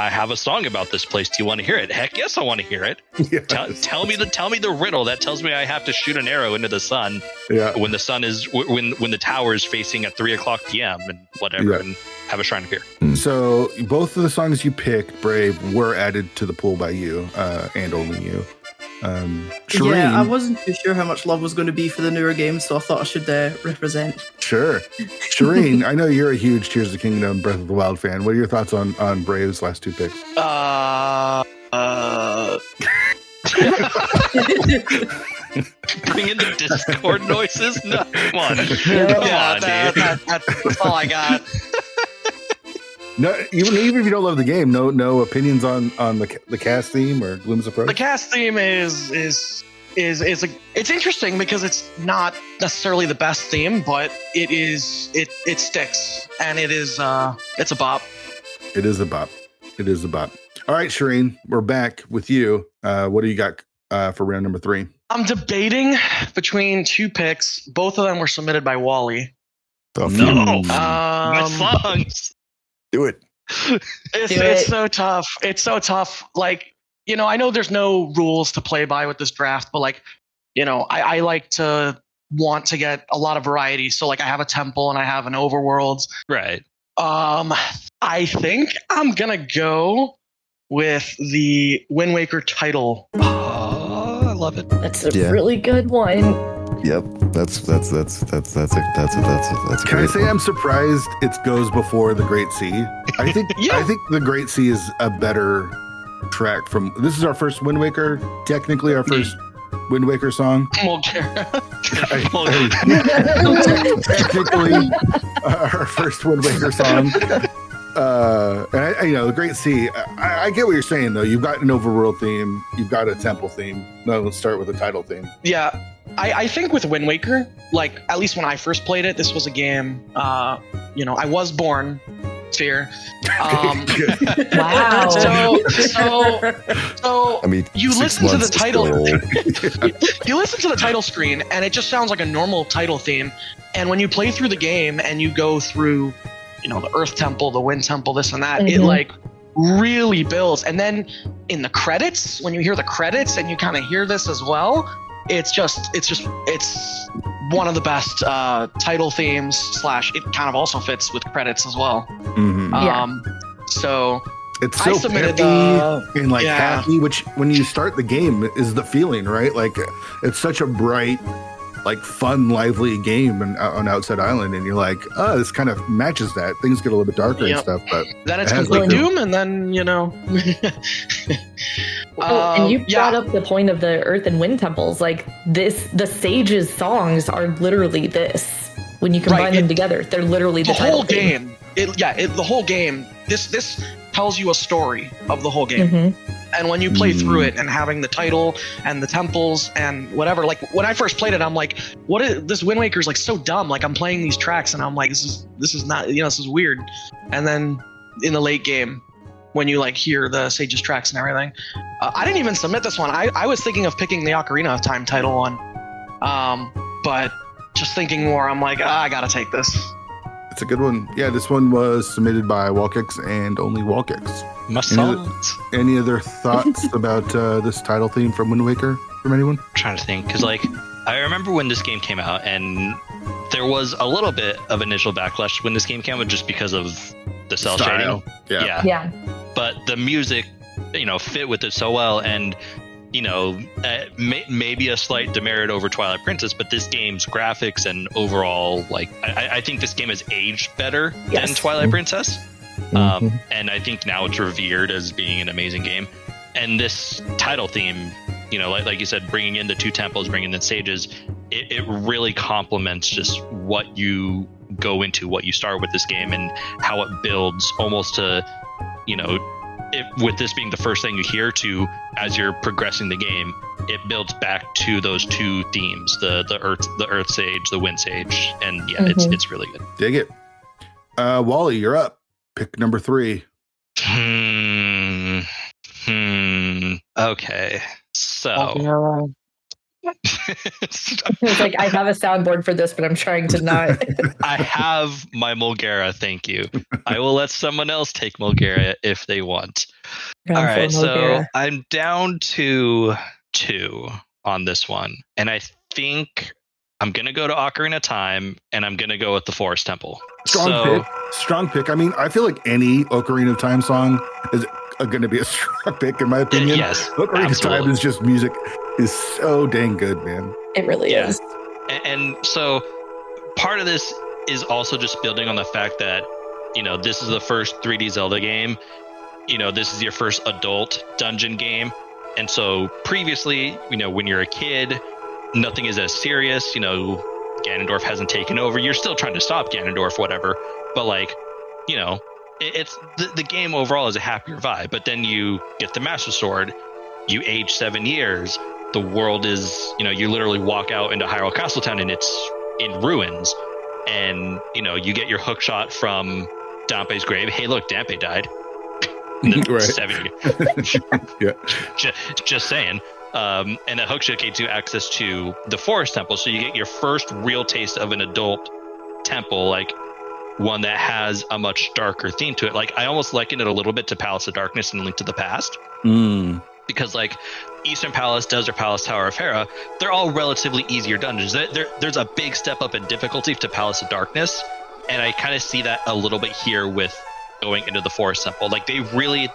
have a song about this place. Do you want to hear it? Heck yes, I want to hear it. Yes. Tell me the riddle that tells me I have to shoot an arrow into the sun. Yeah. When the sun is when the tower is facing at 3:00 p.m. and whatever, and have a shrine appear. So both of the songs you picked, Brave, were added to the pool by you, and only you. Shareen, I wasn't too sure how much love was going to be for the newer game, so I thought I should represent. Sure. Shareen, I know you're a huge Tears of the Kingdom, Breath of the Wild fan. What are your thoughts on Brave's last two picks? Bring in the Discord noises? No, come on. That's all I got. No, even if you don't love the game, no opinions on the Cass theme or Gloom's approach. The Cass theme is it's interesting because it's not necessarily the best theme, but it sticks, and it's a bop. It is a bop. All right, Shareen, we're back with you. What do you got for round number 3? I'm debating between two picks. Both of them were submitted by Wally. My songs. Do it. It's so tough. It's so tough. I know there's no rules to play by with this draft, but I like to want to get a lot of variety. So I have a temple and I have an overworlds. Right. I think I'm gonna go with the Wind Waker title. Oh, I love it. That's a really good one. Yep, that's Can I say I'm surprised it goes before the Great Sea? I think the Great Sea is a better track from. This is our first Wind Waker, technically our first Wind Waker song. Technically our first Wind Waker song. and the Great Sea. I get what you're saying though. You've got an overworld theme. You've got a temple theme. No, let's start with a title theme. Yeah, I think with Wind Waker, like at least when I first played it, this was a game. I was born. Sphere. Wow. So I mean, you listen to the title. You listen to the title screen, and it just sounds like a normal title theme. And when you play through the game and you go through, the Earth Temple, the Wind Temple, this and that, it like really builds. And then in the credits, when you hear the credits and you kind of hear this as well, it's one of the best title themes / it kind of also fits with credits as well. So it's so peppy and happy, which when you start the game is the feeling, right? Like it's such a bright, like fun, lively game on Outside Island, and you're like, oh, this kind of matches that. Things get a little bit darker and stuff, but then it's complete doom, and then and you brought up the point of the Earth and Wind temples. Like the sages' songs are literally this. When you combine them together, they're literally the whole game. The whole game. This tells you a story of the whole game. And when you play through it and having the title and the temples and whatever, like when I first played it, I'm like, what is this? Wind Waker's like so dumb. Like I'm playing these tracks and I'm like, this is not, this is weird. And then in the late game, when you like hear the Sage's tracks and everything, I didn't even submit this one. I was thinking of picking the Ocarina of Time title one. But just thinking more, I'm like, I gotta take this. It's a good one. Yeah, this one was submitted by Wallkicks and only Wallkicks. Any other thoughts about this title theme from Wind Waker from anyone? I'm trying to think, because I remember when this game came out, and there was a little bit of initial backlash when this game came out, just because of the cell shading. Yeah. But the music, fit with it so well, and maybe a slight demerit over Twilight Princess, but this game's graphics and overall, I think this game has aged better than Twilight Princess. And I think now it's revered as being an amazing game. And this title theme, like you said, bringing in the two temples, bringing in sages, it really complements just what you go into, what you start with this game, and how it builds almost to, with this being the first thing you hear to as you're progressing the game, it builds back to those two themes, the earth sage, the wind sage, and it's really good. Dig it. Wally, you're up. Pick number 3. Okay. So it's like I have a soundboard for this, but I'm trying to not. I have my Mulgara, thank you. I will let someone else take Mulgara if they want. All right, so I'm down to 2 on this one, and I think I'm gonna go to Ocarina of Time, and I'm gonna go with the Forest Temple. Strong pick. I mean, I feel like any Ocarina of Time song is going to be a strong pick, in my opinion. Yes, Ocarina of Time is just music is so dang good, man. It really is. And so part of this is also just building on the fact that, this is the first 3D Zelda game. This is your first adult dungeon game. And so previously, when you're a kid, nothing is as serious. Ganondorf hasn't taken over. You're still trying to stop Ganondorf, whatever. But it's the game overall is a happier vibe. But then you get the Master Sword, you age 7 years. The world is, you literally walk out into Hyrule Castletown and it's in ruins. And, you get your hook shot from Dampe's grave. Hey, look, Dampe died. Right. 7 years. Yeah. Just saying. And that hook shot gets you access to the Forest Temple. So you get your first real taste of an adult temple, like one that has a much darker theme to it. Like I almost liken it a little bit to Palace of Darkness and Link to the Past. Because Eastern Palace, Desert Palace, Tower of Hera, they're all relatively easier dungeons. There's a big step up in difficulty to Palace of Darkness. And I kind of see that a little bit here with going into the Forest Temple. The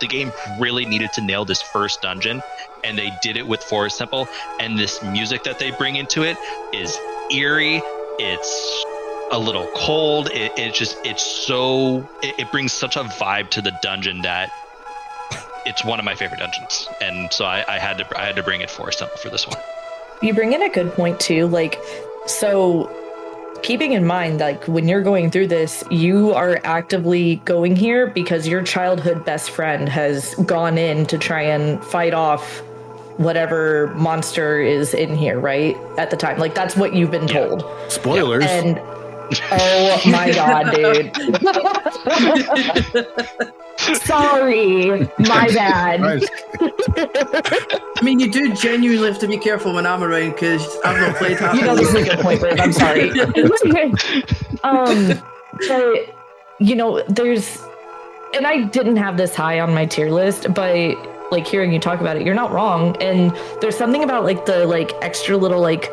game really needed to nail this first dungeon, and they did it with Forest Temple. And this music that they bring into it is eerie. It's a little cold. It brings such a vibe to the dungeon that it's one of my favorite dungeons. And so I had to bring it Forest Temple for this one. You bring in a good point too. So keeping in mind, like when you're going through this, you are actively going here because your childhood best friend has gone in to try and fight off whatever monster is in here, right? At the time. Like that's what you've been told. Spoilers. And oh my god, dude. Sorry, my bad. I mean, you do genuinely have to be careful when I'm around because I've not played half. You know, this is a good point, Brave. I'm sorry. But you know, and I didn't have this high on my tier list, but like hearing you talk about it, you're not wrong. And there's something about like the like extra little like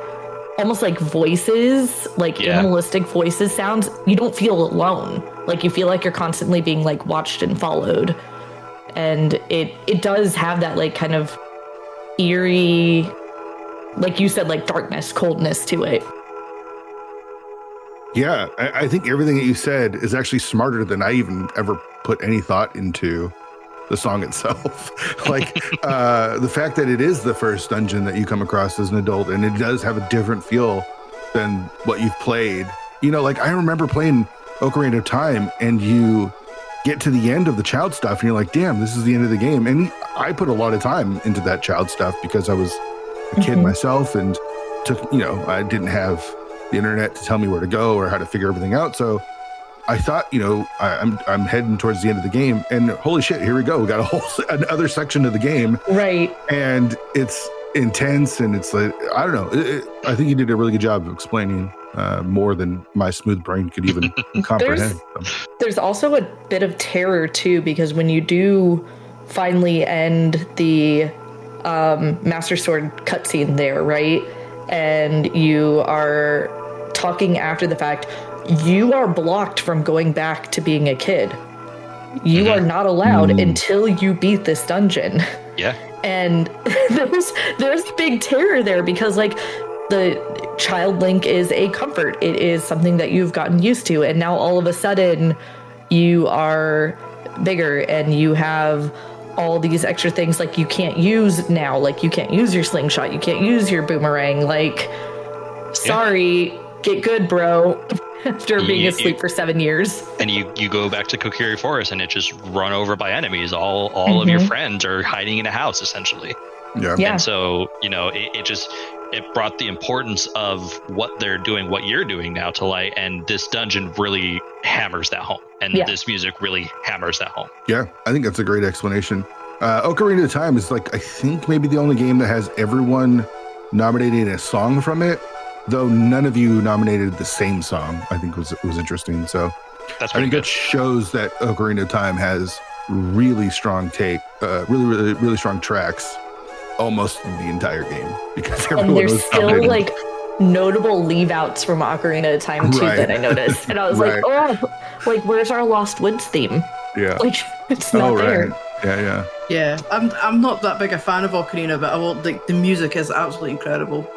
almost like voices, like animalistic voices sounds. You don't feel alone. Like you feel like you're constantly being like watched and followed. And it does have that like kind of eerie, like you said, like darkness, coldness to it. Yeah, I think everything that you said is actually smarter than I even ever put any thought into the song itself. Like the fact that it is the first dungeon that you come across as an adult, and it does have a different feel than what you've played. You know, like I remember playing Ocarina of Time, and you get to the end of the child stuff, and you're like, damn, this is the end of the game. And I put a lot of time into that child stuff because I was a kid myself, and I didn't have the internet to tell me where to go or how to figure everything out. So I thought, I'm heading towards the end of the game, and holy shit, here we go. We got another section of the game. Right. And it's intense, and it's like, I don't know. I think you did a really good job of explaining more than my smooth brain could even comprehend. There's also a bit of terror too, because when you do finally end the Master Sword cutscene there, right? And you are talking after the fact, you are blocked from going back to being a kid. You are not allowed until you beat this dungeon. Yeah. And there's big terror there because like the child Link is a comfort. It is something that you've gotten used to. And now all of a sudden you are bigger and you have all these extra things like you can't use now. Like you can't use your slingshot. You can't use your boomerang. Like, sorry, get good, bro. After being asleep for 7 years. And you go back to Kokiri Forest and it's just run over by enemies. All of your friends are hiding in a house, essentially. Yeah. And so, it brought the importance of what they're doing, what you're doing now to light. And this dungeon really hammers that home. And this music really hammers that home. Yeah, I think that's a great explanation. Ocarina of Time is like, I think maybe the only game that has everyone nominating a song from it. Though none of you nominated the same song, I think was interesting. So that's I think good. It shows that Ocarina of Time has really strong really strong tracks almost the entire game because everyone was still nominated. Like notable leave outs from Ocarina of Time too that I noticed, and I was like, like where's our Lost Woods theme? Yeah, like it's not there. Yeah. I'm not that big a fan of Ocarina, but I will. Like the music is absolutely incredible.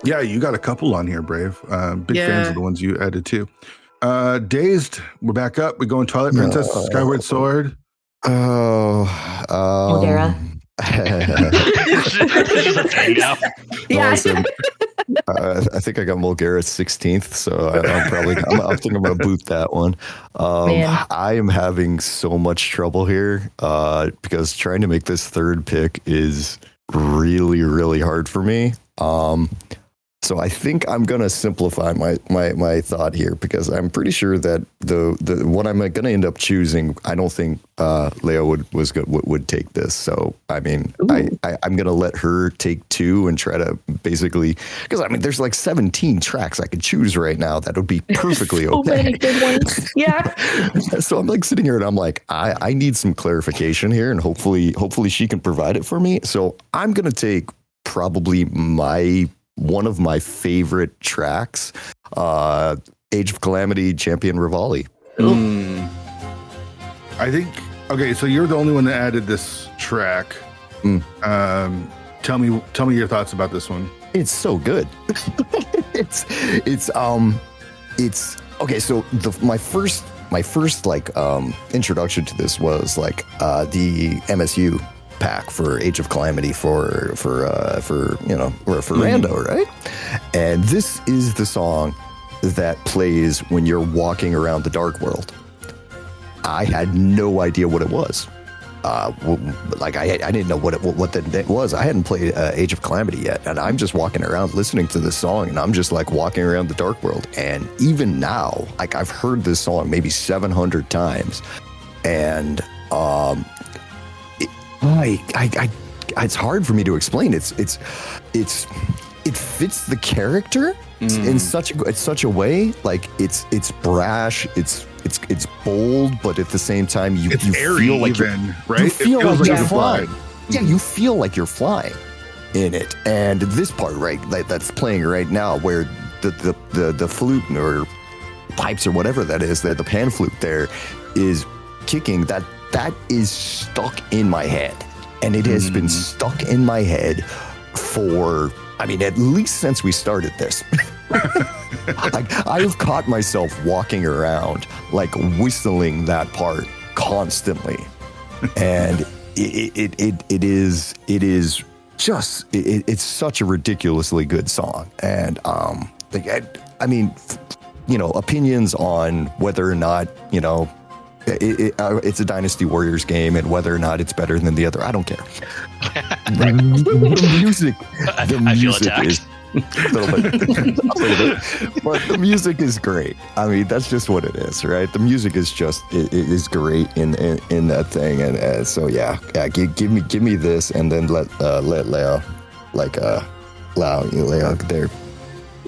Yeah, you got a couple on here, Brave. Big fans of the ones you added too. Dazed, we're back up. We're going Twilight Princess, Skyward Sword. Modera. This is a thing now. Yeah. Awesome. I think I got Mulgara 16th, so I think I'm gonna boot that one. I am having so much trouble here because trying to make this third pick is really, really hard for me. So I think I'm gonna simplify my thought here because I'm pretty sure that the what I'm gonna end up choosing, I don't think Leo would take this. So I mean, I'm gonna let her take 2 and try to basically, because I mean, there's like 17 tracks I could choose right now that would be perfectly so okay. many good ones. Yeah. So I'm like sitting here and I'm like, I need some clarification here, and hopefully she can provide it for me. So I'm gonna take probably one of my favorite tracks, Age of Calamity, Champion Rivali. I think, okay, so you're the only one that added this track. Tell me your thoughts about this one. It's so good. it's okay. So my first like introduction to this was like the MSU pack for Age of Calamity for Rando, right? And this is the song that plays when you're walking around the Dark World. I had no idea what it was. Like I didn't know what that was. I hadn't played Age of Calamity yet, and I'm just walking around listening to this song, and I'm just like walking around the Dark World. And even now, like I've heard this song maybe 700 times, and it's hard for me to explain. It fits the character in such a way. Like it's brash, it's bold, but at the same time you feel like right? You feel like you're flying. Yeah, you feel like you're flying in it. And this part, right, that's playing right now, where the flute or pipes or whatever that is, the pan flute there is kicking. That is stuck in my head, and it has been stuck in my head for, I mean, at least since we started this. Like I've caught myself walking around like whistling that part constantly, and it's such a ridiculously good song. And I mean, you know, opinions on whether or not, you know, it's a Dynasty Warriors game and whether or not it's better than the other, I don't care. The music is a little bit, but the music is great. I mean, that's just what it is, right? The music is just it is great in that thing, and so yeah. Give me this, and then let Leo there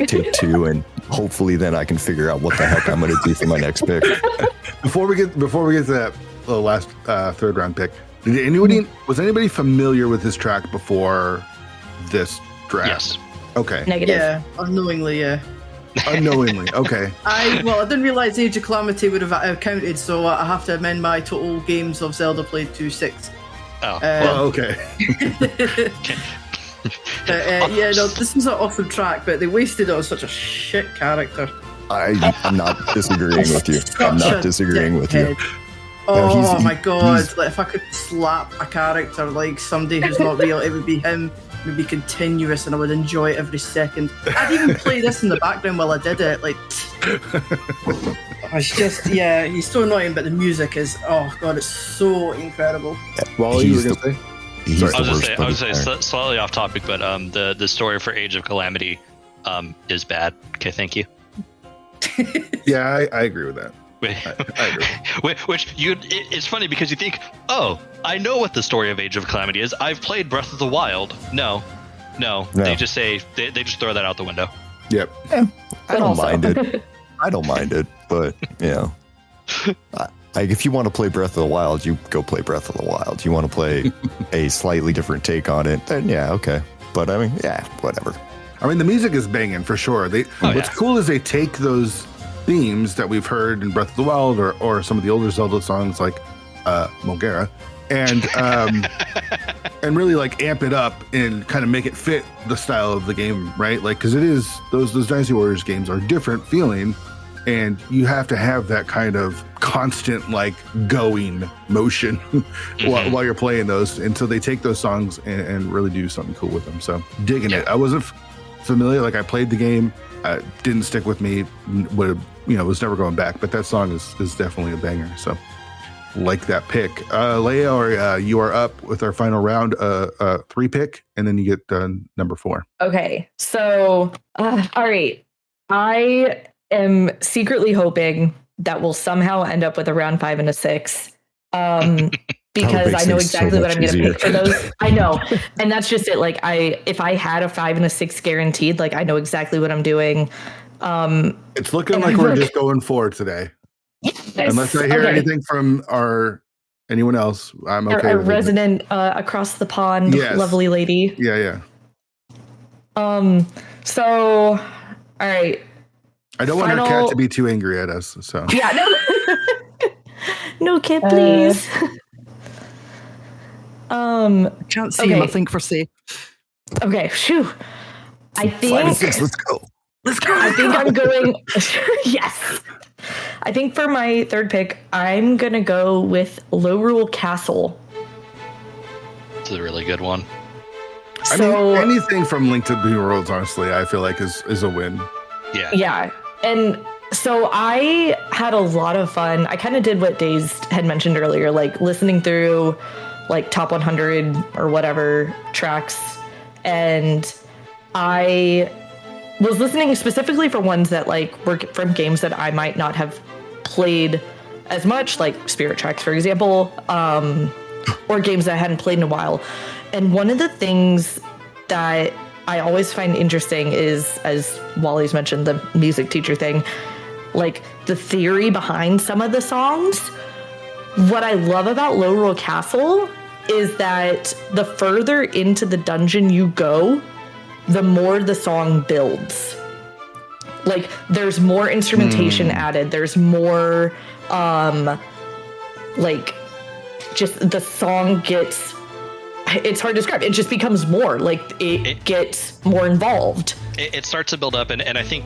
take two, and hopefully then I can figure out what the heck I'm going to do for my next pick. Before we get to that last third round pick, was anybody familiar with this track before this draft? Yes. Okay. Negative. Yeah, unknowingly, yeah. Unknowingly, okay. I didn't realize Age of Calamity would have counted, so I have to amend my total games of Zelda played to 6. Oh, okay. Yeah, no, this was an awesome track, but they wasted it on such a shit character. I'm not disagreeing with you. I'm not disagreeing with you. Oh my god! Like if I could slap a character like somebody who's not real, it would be him. It would be continuous, and I would enjoy it every second. I'd even play this in the background while I did it. Like, it's just, yeah, he's so annoying, but the music is, oh god, it's so incredible. Well, you were gonna say? I was gonna say slightly off topic, but the story for Age of Calamity is bad. Okay, thank you. Yeah, I agree with that. I agree. It's funny because you think, oh, I know what the story of Age of Calamity is. I've played Breath of the Wild. No. They just say they just throw that out the window. Yep. Yeah, I don't mind it. I don't mind it, but you know, like if you want to play Breath of the Wild, you go play Breath of the Wild. You want to play a slightly different take on it, then yeah, okay. But I mean, yeah, whatever. I mean, the music is banging for sure. What's cool is they take those themes that we've heard in Breath of the Wild or some of the older Zelda songs like Mogera and really like amp it up and kind of make it fit the style of the game, right? Like, because it is those Dynasty Warriors games are different feeling, and you have to have that kind of constant like going motion while you're playing those, and so they take those songs and really do something cool with them. So digging it. I wasn't familiar, like I played the game, didn't stick with me, was never going back, but that song is definitely a banger. So like that pick. Laoria, you are up with our final round, 3 pick, and then you get number 4. Okay, so all right, I am secretly hoping that we'll somehow end up with a round 5 and a 6. Because I know exactly what I'm going to pick for those. I know. And that's just it. Like if I had a 5 and a 6 guaranteed, like I know exactly what I'm doing. It's looking like we're just going forward today. Yes. Unless I hear anything from anyone else, I'm okay. Our resident across the pond, lovely lady. Yeah. So, all right. I don't want our cat to be too angry at us. So yeah, no, no kid, please. Can't see him. I think we're safe. Okay, phew. I think 5 and 6. Let's go. I think I'm going. Yes. I think for my third pick, I'm gonna go with Lorule Castle. It's a really good one. I mean, anything from Link to the Worlds, honestly, I feel like is a win. Yeah. Yeah. And so I had a lot of fun. I kind of did what Daze had mentioned earlier, like listening through like top 100 or whatever tracks. And I was listening specifically for ones that like were from games that I might not have played as much, like Spirit Tracks, for example, or games that I hadn't played in a while. And one of the things that I always find interesting is, as Wally's mentioned, the music teacher thing, like the theory behind some of the songs. What I love about Laoria Castle is that the further into the dungeon you go, the more the song builds. Like there's more instrumentation added. There's more, like just the song gets, it's hard to describe. It just becomes more like it gets more involved. It starts to build up. And I think,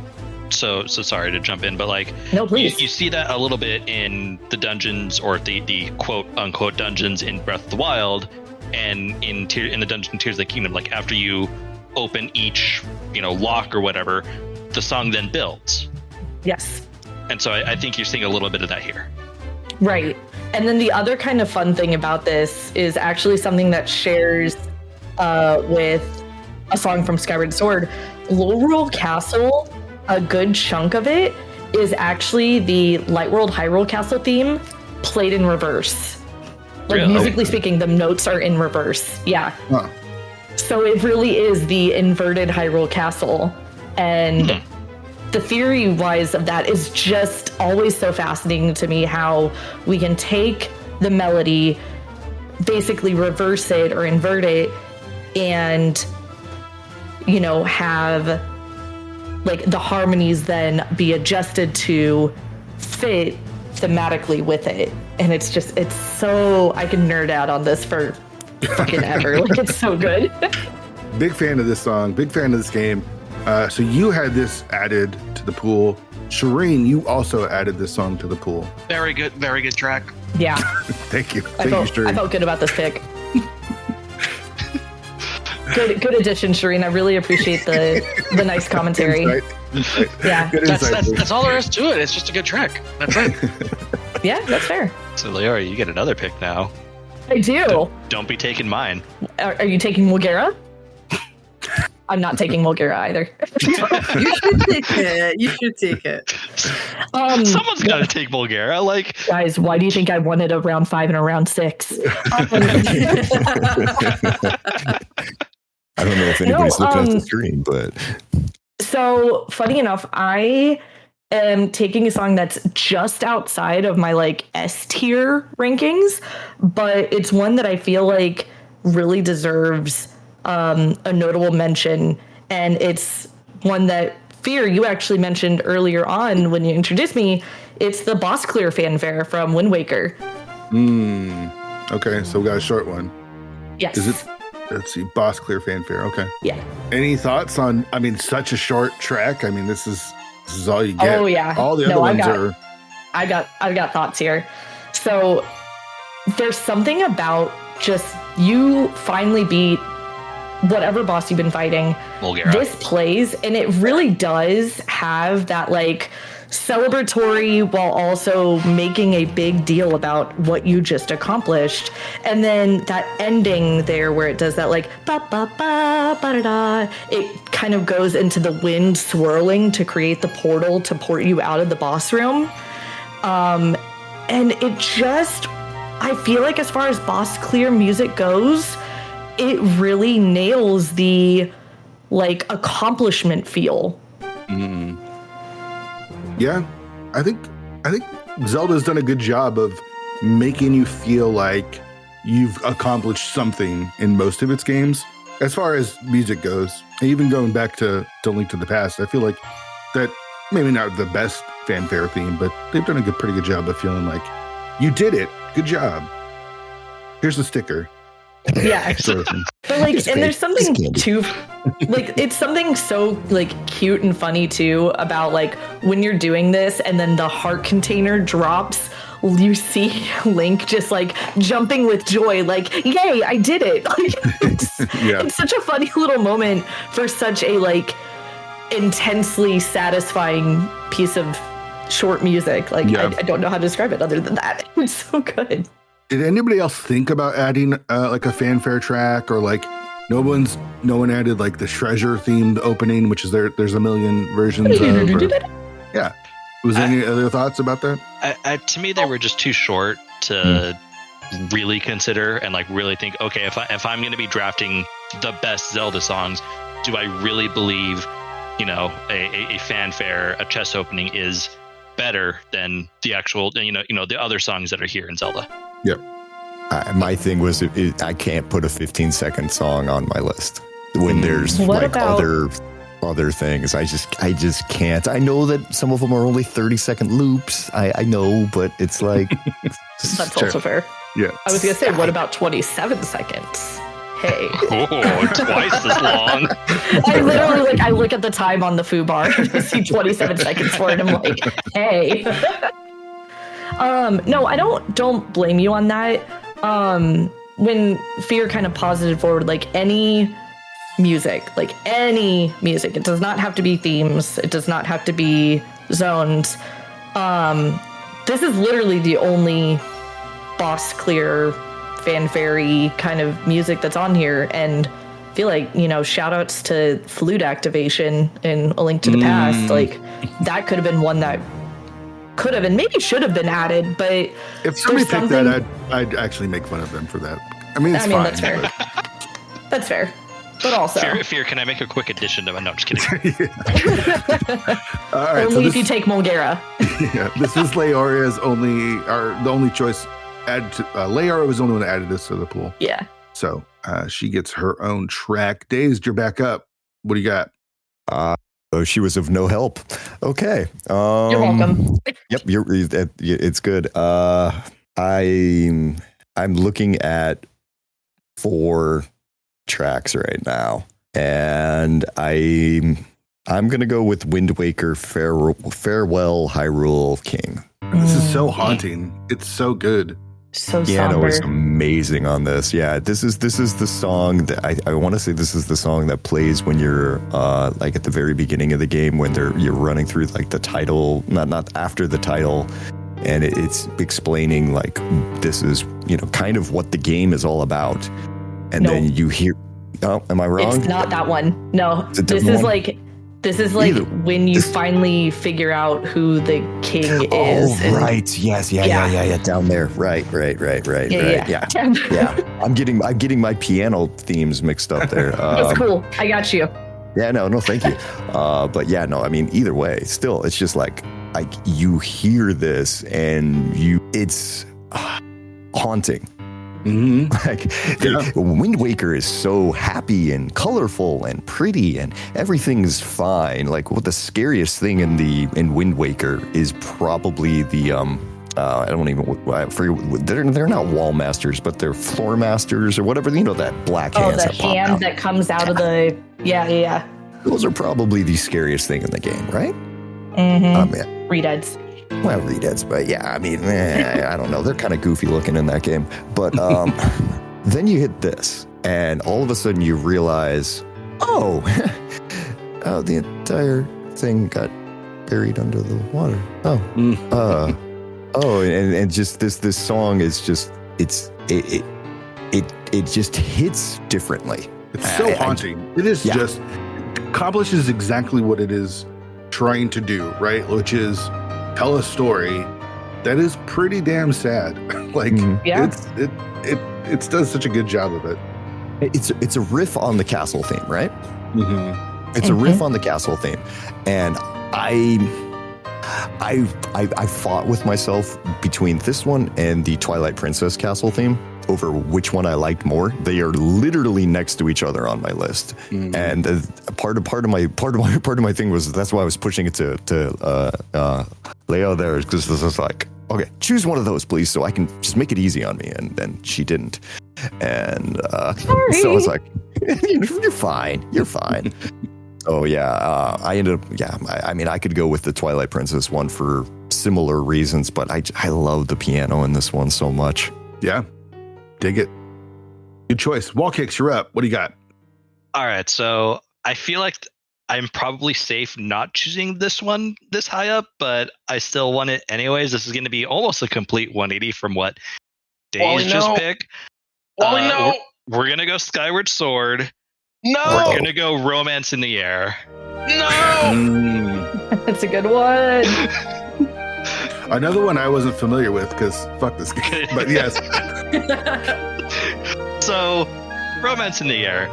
so sorry to jump in, but like, no, please. You see that a little bit in the dungeons or the quote unquote dungeons in Breath of the Wild and in the dungeon Tears of the Kingdom. Like after you open each, lock or whatever, the song then builds. Yes. And so I think you're seeing a little bit of that here. Right. And then the other kind of fun thing about this is actually something that shares with a song from Skyward Sword. Laoria Castle, a good chunk of it is actually the Light World Hyrule Castle theme played in reverse. Like really? Musically speaking, the notes are in reverse. Yeah. Huh. So it really is the inverted Hyrule Castle. And the theory wise of that is just always so fascinating to me, how we can take the melody, basically reverse it or invert it, and have like the harmonies then be adjusted to fit thematically with it. And it's so, I can nerd out on this for fucking ever. Like it's so good. Big fan of this song, big fan of this game. So you had this added to the pool. Shareen, you also added this song to the pool. Very good track. Yeah. Thank you. I felt good about this pick. Good addition, Shareen. I really appreciate the nice commentary. Insight. Yeah. That's all there is to it. It's just a good track. That's it. Yeah, that's fair. So Laoria, you get another pick now. I do. Don't be taking mine. Are you taking Mulgera? I'm not taking Mulgera either. You should take it. Someone's got to take Mulgera. Like, guys, why do you think I wanted a round 5 and a round 6? I don't know if anybody's looking at the screen, but. So, funny enough, I am taking a song that's just outside of my like S tier rankings, but it's one that I feel like really deserves a notable mention, and it's one that Fear, you actually mentioned earlier on when you introduced me. It's the boss clear fanfare from Wind Waker. Okay, so we got a short one. Yes. Is it? Let's see, boss clear fanfare. Okay. Yeah. Any thoughts on? I mean, such a short track. I mean, this is all you get. Oh yeah. All the other ones are. I've got thoughts here. So there's something about just you finally beat whatever boss you've been fighting. Mulgera. This plays, and it really does have that like celebratory while also making a big deal about what you just accomplished. And then that ending there where it does that like ba ba ba ba da da, it kind of goes into the wind swirling to create the portal to port you out of the boss room. And it just, I feel like as far as boss clear music goes, it really nails the like accomplishment feel. Yeah, I think Zelda's done a good job of making you feel like you've accomplished something in most of its games. As far as music goes, even going back to Link to the Past, I feel like that maybe not the best fanfare theme, but they've done a pretty good job of feeling like you did it. Good job. Here's the sticker. Yeah. But like, and there's something too, like, it's something so like cute and funny too about like when you're doing this and then the heart container drops, you see Link just like jumping with joy, like, yay, I did it. Like, it's such a funny little moment for such a like intensely satisfying piece of short music. Like I don't know how to describe it other than that. It's so good. Did anybody else think about adding like a fanfare track, or like no one added like the Treasure themed opening, which is there's a million versions of? Yeah. Was there any other thoughts about that? To me, they were just too short to really consider and like really think, okay, if I'm going to be drafting the best Zelda songs, do I really believe, a fanfare, a chest opening is better than the actual, the other songs that are here in Zelda? Yep. My thing was I can't put a 15-second song on my list when there's other things. I just can't. I know that some of them are only 30-second loops. I know, but it's like that's also fair. Yeah. I was gonna say, what about 27 seconds? Hey. Oh, twice as long. I literally I look at the time on the foo bar to see 27 seconds for it. I'm like, hey. No, I don't blame you on that. When Fear kind of posited forward, like any music, it does not have to be themes. It does not have to be zones. This is literally the only boss clear fanfare kind of music that's on here, and I feel like shout outs to flute activation in A Link to the Past. Like that could have been one that could have and maybe should have been added, but if somebody picked that, I'd actually make fun of them for that. I mean fine, that's fair. That's fair. But also, Fear, can I make a quick addition to? No, I'm just kidding. All right, only if you take Mulgera. Yeah, this was Laoria's the only choice. Laoria was the only one that added this to the pool. Yeah. So she gets her own track. Dazed, you're back up. What do you got? She was of no help. Okay. You're welcome. Yep, it's good. I'm looking at 4 tracks right now, and I'm gonna go with Wind Waker, Farewell Hyrule King. This is so haunting. It's so good. So piano somber. is amazing on this. Yeah, this is the song that I want to say this is the song that plays when you're like at the very beginning of the game when you're running through like the title, not after the title, and it's explaining like this is kind of what the game is all about, and then you hear. Oh, am I wrong? It's not that one. No, this is like when you finally figure out who the king is. Oh, right. Yes. Yeah. Down there. Right. Yeah. I'm getting my piano themes mixed up there. It's cool. I got you. Yeah. No. Thank you. But yeah. No. I mean, either way, still, it's just like you hear this and it's haunting. Mm-hmm. Wind Waker is so happy and colorful and pretty and everything's fine. Like what the scariest thing in Wind Waker is probably the I forget, they're not wall masters, but they're floor masters or whatever. That black hands that hand that comes out of the yeah. Those are probably the scariest thing in the game, right? Mm-hmm. Redeads. Well, Redeads, but yeah, I mean, I don't know. They're kind of goofy looking in that game. But then you hit this, and all of a sudden you realize, the entire thing got buried under the water. And just this song is just it just hits differently. It's so haunting. It is just accomplishes exactly what it is trying to do, right? Which is tell a story that is pretty damn sad. It does such a good job of it. It's a riff on the castle theme, right? Mm-hmm. It's a riff on the castle theme, and I fought with myself between this one and the Twilight Princess castle theme over which one I liked more. They are literally next to each other on my list, and part of my thing was that's why I was pushing it to Leo there, because this is like, okay, choose one of those, please, so I can just make it easy on me. And then she didn't, and so I was like, you're fine. Oh yeah, I ended up. I mean, I could go with the Twilight Princess one for similar reasons, but I love the piano in this one so much. Yeah. Dig it. Good choice. Wallkicks, you're up. What do you got? All right. So I feel like I'm probably safe not choosing this one this high up, but I still want it anyways. This is going to be almost a complete 180 from what Daze just picked. No. We're going to go Skyward Sword. No. We're going to go Romance in the Air. No. That's a good one. Another one I wasn't familiar with because fuck this game. But yes. So, Romance in the Air.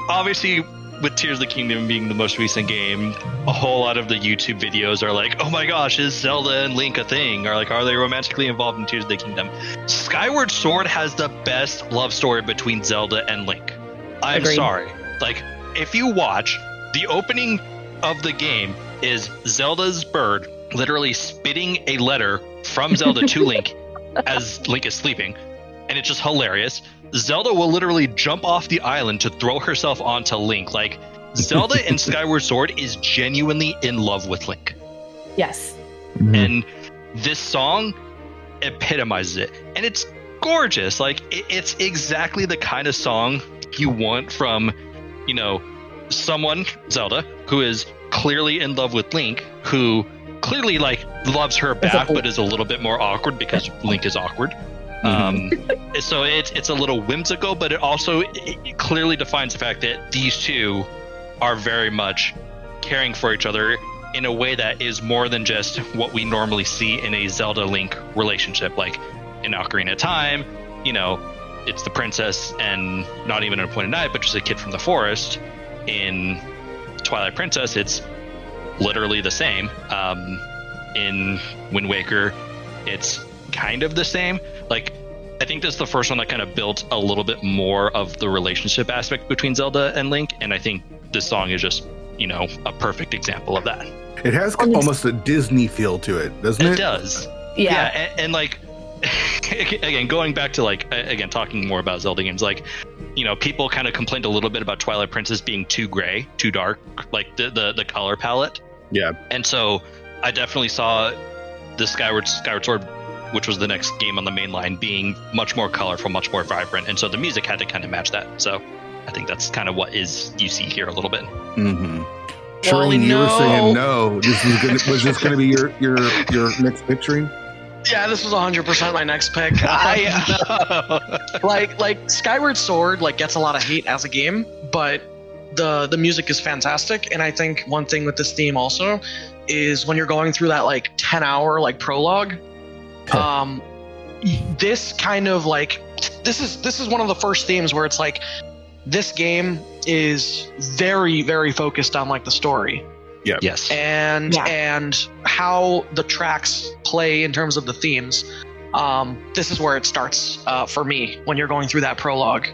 Obviously, with Tears of the Kingdom being the most recent game, a whole lot of the YouTube videos are like, oh my gosh, is Zelda and Link a thing? Or like, are they romantically involved in Tears of the Kingdom? Skyward Sword has the best love story between Zelda and Link. I'm Agreed. sorry. Like, if you watch, the opening of the game is Zelda's bird literally spitting a letter from Zelda to Link as Link is sleeping. And it's just hilarious. Zelda will literally jump off the island to throw herself onto Link. Like, Zelda in Skyward Sword is genuinely in love with Link. Yes. Mm-hmm. And this song epitomizes it. And it's gorgeous. Like, it's exactly the kind of song you want from, you know, someone, Zelda, who is clearly in love with Link, who clearly, like, loves her back, but is a little bit more awkward because Link is awkward. So it's a little whimsical, but it clearly defines the fact that these two are very much caring for each other in a way that is more than just what we normally see in a Zelda-Link relationship. Like in Ocarina of Time, you know, it's the princess and not even an appointed knight, but just a kid from the forest. In Twilight Princess, it's literally the same. In Wind Waker, it's kind of the same. Like, I think this is the first one that kind of built a little bit more of the relationship aspect between Zelda and Link, and I think this song is just, you know, a perfect example of that. It has almost a Disney feel to it, doesn't it? It does. Yeah. And like, again, going back to like, again, talking more about Zelda games, like, you know, people kind of complained a little bit about Twilight Princess being too gray, too dark, like the color palette. Yeah. And so I definitely saw the Skyward Sword, which was the next game on the main line, being much more colorful, much more vibrant. And so the music had to kind of match that. So I think that's kind of what you see here a little bit. Mm-hmm. Shareen, you were saying no. Was this going to be your next picturing? Yeah, this was 100% my next pick. Like Skyward Sword like gets a lot of hate as a game, but the music is fantastic. And I think one thing with this theme also is when you're going through that like 10-hour like prologue, this kind of like this is one of the first themes where it's like this game is very, very focused on like the story. Yeah. Yes. And how the tracks play in terms of the themes. This is where it starts for me when you're going through that prologue.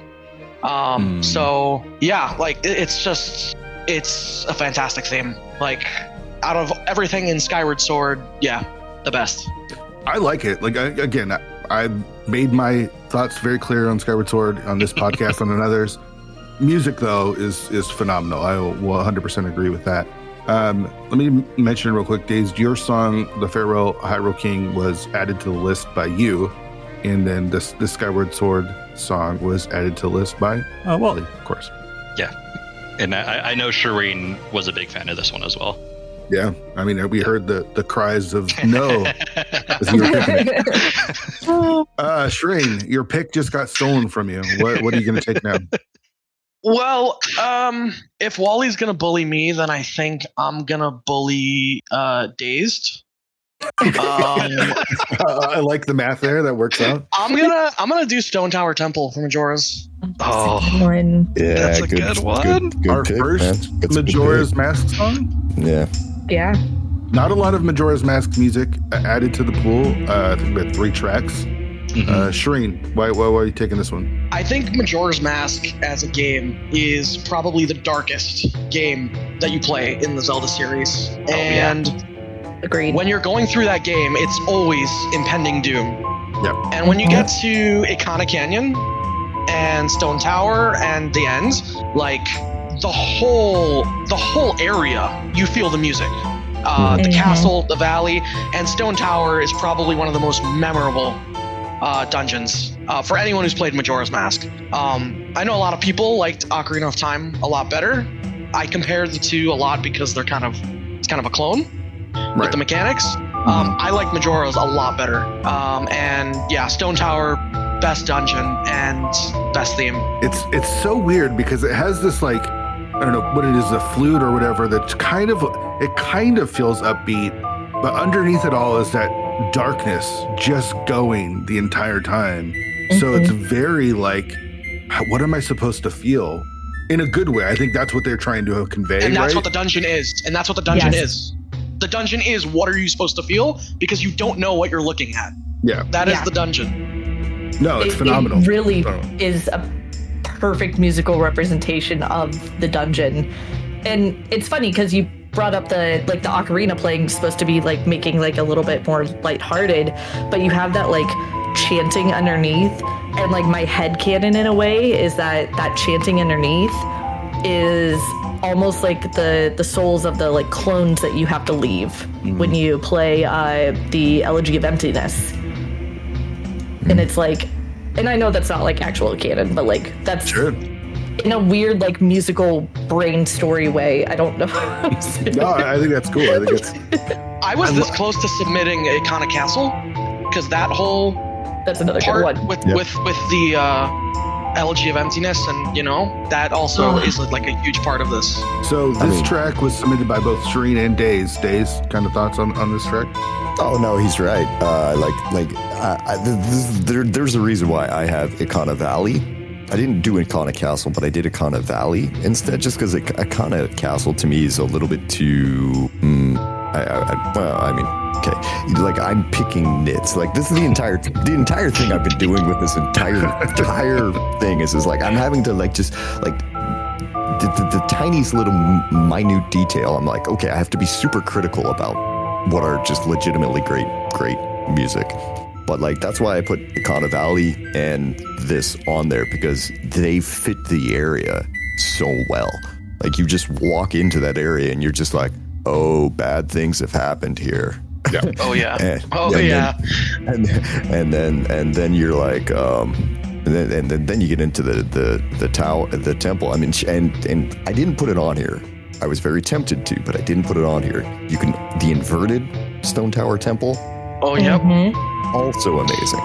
So yeah, like it's a fantastic theme. Like out of everything in Skyward Sword, yeah, the best. I like it. Like I made my thoughts very clear on Skyward Sword on this podcast and on others. Music though is phenomenal. I will 100% agree with that. Let me mention real quick, Daze, your song, The Farewell Hyrule King, was added to the list by you, and then this Skyward Sword song was added to the list by Wally, of course. Yeah, and I know Shareen was a big fan of this one as well. Yeah, I mean, we heard the cries of no as you were picking it. Shareen, your pick just got stolen from you. What are you going to take now? Well, if Wally's gonna bully me, then I think I'm gonna bully Dazed. I like the math there. That works out. I'm gonna do Stone Tower Temple for Majora's. Oh, yeah, that's a good one. Good Our pick, first man. Majora's Mask song. Yeah. Yeah. Not a lot of Majora's Mask music added to the pool. I think we had 3 tracks. Shareen, why are you taking this one? I think Majora's Mask as a game is probably the darkest game that you play in the Zelda series. Agreed. When you're going through that game, it's always impending doom. Yep. And when you get to Ikana Canyon and Stone Tower and the end, like the whole area, you feel the music. The castle, the valley, and Stone Tower is probably one of the most memorable dungeons for anyone who's played Majora's Mask. I know a lot of people liked Ocarina of Time a lot better, I compare the two a lot because it's kind of a clone with the mechanics. I like Majora's a lot better. And yeah, Stone Tower, best dungeon and best theme. It's so weird because it has this like, I don't know what it is, a flute or whatever, that's kind of feels upbeat, but underneath it all is that darkness just going the entire time. So it's very like, what am I supposed to feel? In a good way. I think that's what they're trying to convey. And that's what the dungeon is. The dungeon is, what are you supposed to feel? Because you don't know what you're looking at. Yeah. That is the dungeon. No, it's phenomenal. It really is a perfect musical representation of the dungeon. And it's funny because you brought up the ocarina playing supposed to be like making like a little bit more lighthearted, but you have that like chanting underneath, and like my headcanon in a way is that chanting underneath is almost like the souls of the like clones that you have to leave when you play the Elegy of Emptiness. And it's like, and I know that's not like actual canon, but like that's in a weird like musical brain story way. I don't know. No, I think that's cool. I think it's. I was this close to submitting a Kana Castle because that whole that's another part good one with the Elegy of Emptiness, and you know that also is like a huge part of this. So this track was submitted by both Shareen and Daze. Daze, kind of thoughts on this track? Oh no, he's right. There's a reason why I have Ikana Valley. I didn't do Ikana Castle, but I did Ikana Valley instead, just because Ikana Castle to me is a little bit too. Okay, like I'm picking nits. Like this is the entire thing I've been doing with this entire thing is like I'm having to like just like the tiniest little minute detail. I'm like, okay, I have to be super critical about what are just legitimately great music. But like that's why I put Ikana Valley and this on there, because they fit the area so well. Like you just walk into that area and you're just like, oh, bad things have happened here. Yeah. Oh yeah. And then you're like, and then you get into the tower, the temple. I mean, and I didn't put it on here. I was very tempted to, but I didn't put it on here. You can the inverted Stone Tower Temple. Oh yeah. Also amazing.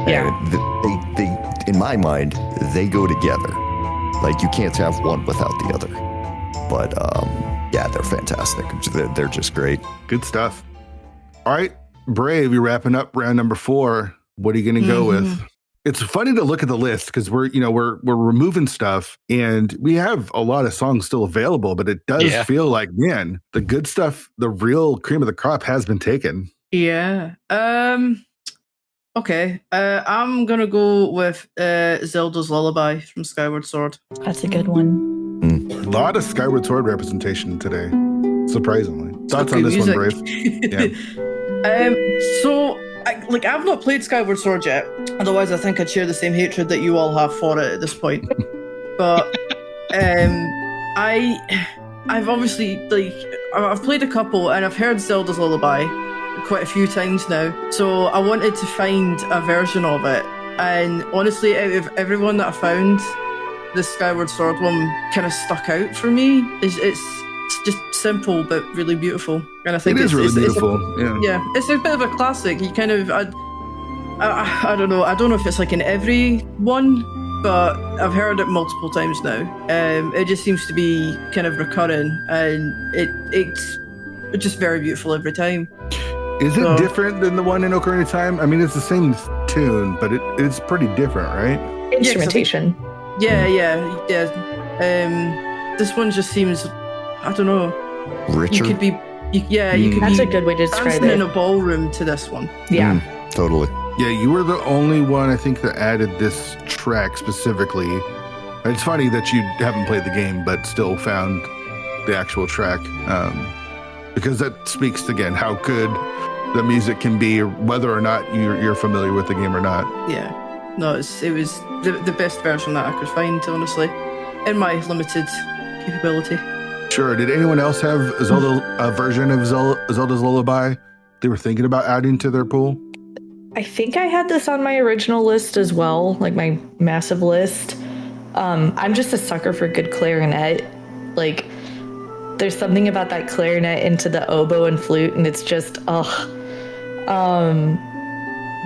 Yeah. And they in my mind they go together. Like you can't have one without the other. But yeah, they're fantastic. They're just great. Good stuff. All right, Brave, you're wrapping up round number 4. What are you going to go with? It's funny to look at the list because we're removing stuff and we have a lot of songs still available, but it does feel like, man, the good stuff, the real cream of the crop has been taken. Yeah. Okay. I'm gonna go with Zelda's Lullaby from Skyward Sword. That's a good one. A lot of Skyward Sword representation today, surprisingly. Thoughts on this music. one, Brave? Yeah. So I've not played Skyward Sword yet. Otherwise, I think I'd share the same hatred that you all have for it at this point. But I've obviously I've played a couple and I've heard Zelda's Lullaby quite a few times now. So I wanted to find a version of it. And honestly, out of everyone that I found, the Skyward Sword one kind of stuck out for me. It's just simple but really beautiful, and I think it is really beautiful. It's a bit of a classic. You kind of, I don't know. I don't know if it's like in every one, but I've heard it multiple times now. It just seems to be kind of recurring, and it's just very beautiful every time. Is it different than the one in Ocarina of Time? I mean, it's the same tune, but it's pretty different, right? Instrumentation. Yeah. This one just seems, I don't know, richer. You could be, That's a good way to describe dancing it. in a ballroom to this one. Yeah, totally. Yeah, you were the only one I think that added this track specifically. It's funny that you haven't played the game, but still found the actual track, because that speaks again how good the music can be, whether or not you're familiar with the game or not. Yeah, no, it was the best version that I could find, honestly, in my limited capability. Sure. Did anyone else have a version of Zelda's Lullaby they were thinking about adding to their pool? I think I had this on my original list as well, like my massive list. I'm just a sucker for good clarinet. Like, there's something about that clarinet into the oboe and flute, and it's just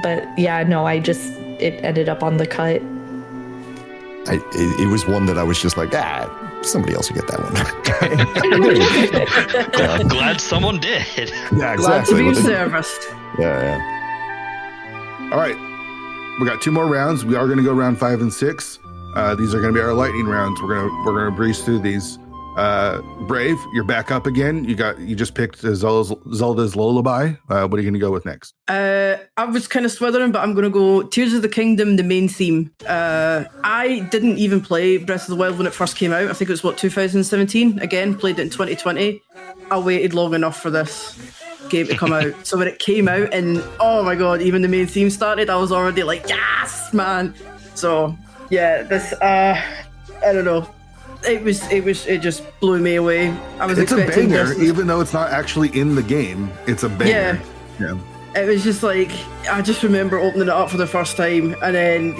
but yeah, no, it ended up on the cut. It was one that I was just like, somebody else will get that one. I'm glad someone did. Yeah, exactly. Glad to be of service. Yeah. All right, we got 2 more rounds. We are going to go round 5 and 6. These are going to be our lightning rounds. We're gonna breeze through these. Brave, you're back up again. You just picked Zelda's Lullaby. What are you going to go with next? I was kind of swithering, but I'm going to go Tears of the Kingdom, the main theme. I didn't even play Breath of the Wild when it first came out. I think it was 2017. Again, played it in 2020. I waited long enough for this game to come out. So when it came out, and oh my god, even the main theme started, I was already like, yes, man. So yeah, this I don't know. It just blew me away. It's a banger, even though it's not actually in the game. It's a banger. Yeah. It was just like, I just remember opening it up for the first time, and then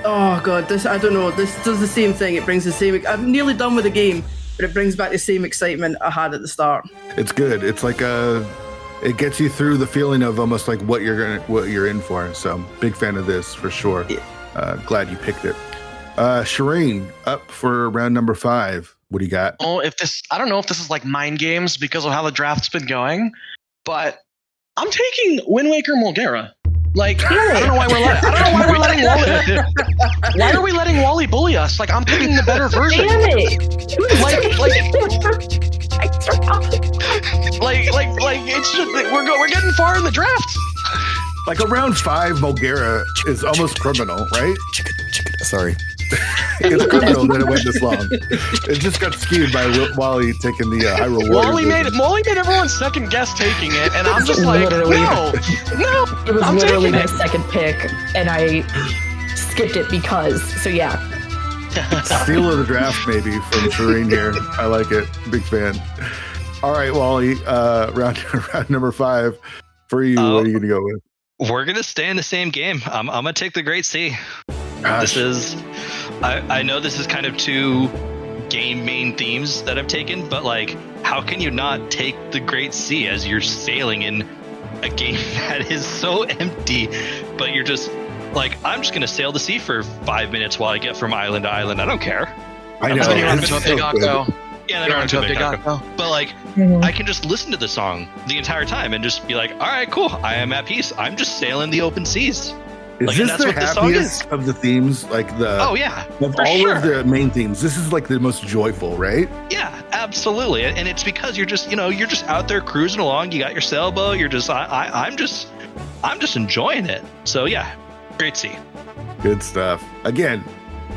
oh god, this I don't know. This does the same thing. It brings the same. I'm nearly done with the game, but it brings back the same excitement I had at the start. It's good. It's like it gets you through the feeling of almost like what you're in for. So big fan of this for sure. Yeah. Glad you picked it. Shareen, up for round number 5. What do you got? Oh, I don't know if this is like mind games because of how the draft's been going, but I'm taking Wind Waker Mulgera. Like, I don't know why we're letting Wally. Why are we letting Wally bully us? Like, I'm picking the better version. Damn it! Like it's just we're getting far in the draft. Like a round 5 Mulgera is almost criminal, right? Sorry. It's criminal that it went this long. It just got skewed by Wally taking the Hyrule Warriors. Wally made everyone second guess taking it, and I'm just like, no. It was literally my second pick, and I skipped it because. So yeah. Steal of the draft, maybe, from Shareen here. I like it. Big fan. All right, Wally. Round number 5 for you. What are you gonna go with? We're gonna stay in the same game. I'm gonna take the Great Sea. Gosh. I know this is kind of 2 game main themes that I've taken, but like, how can you not take the Great Sea as you're sailing in a game that is so empty, but you're just like, I'm just gonna sail the sea for 5 minutes while I get from island to island. I don't care. I know. Yeah, but like, I can just listen to the song the entire time and just be like, all right, cool. I am at peace. I'm just sailing the open seas. Is this the happiest of the themes? Like of all of the main themes, this is like the most joyful, right? Yeah, absolutely. And it's because you're just out there cruising along. You got your sailboat. You're just, I'm just enjoying it. So yeah, Great Sea. Good stuff. Again,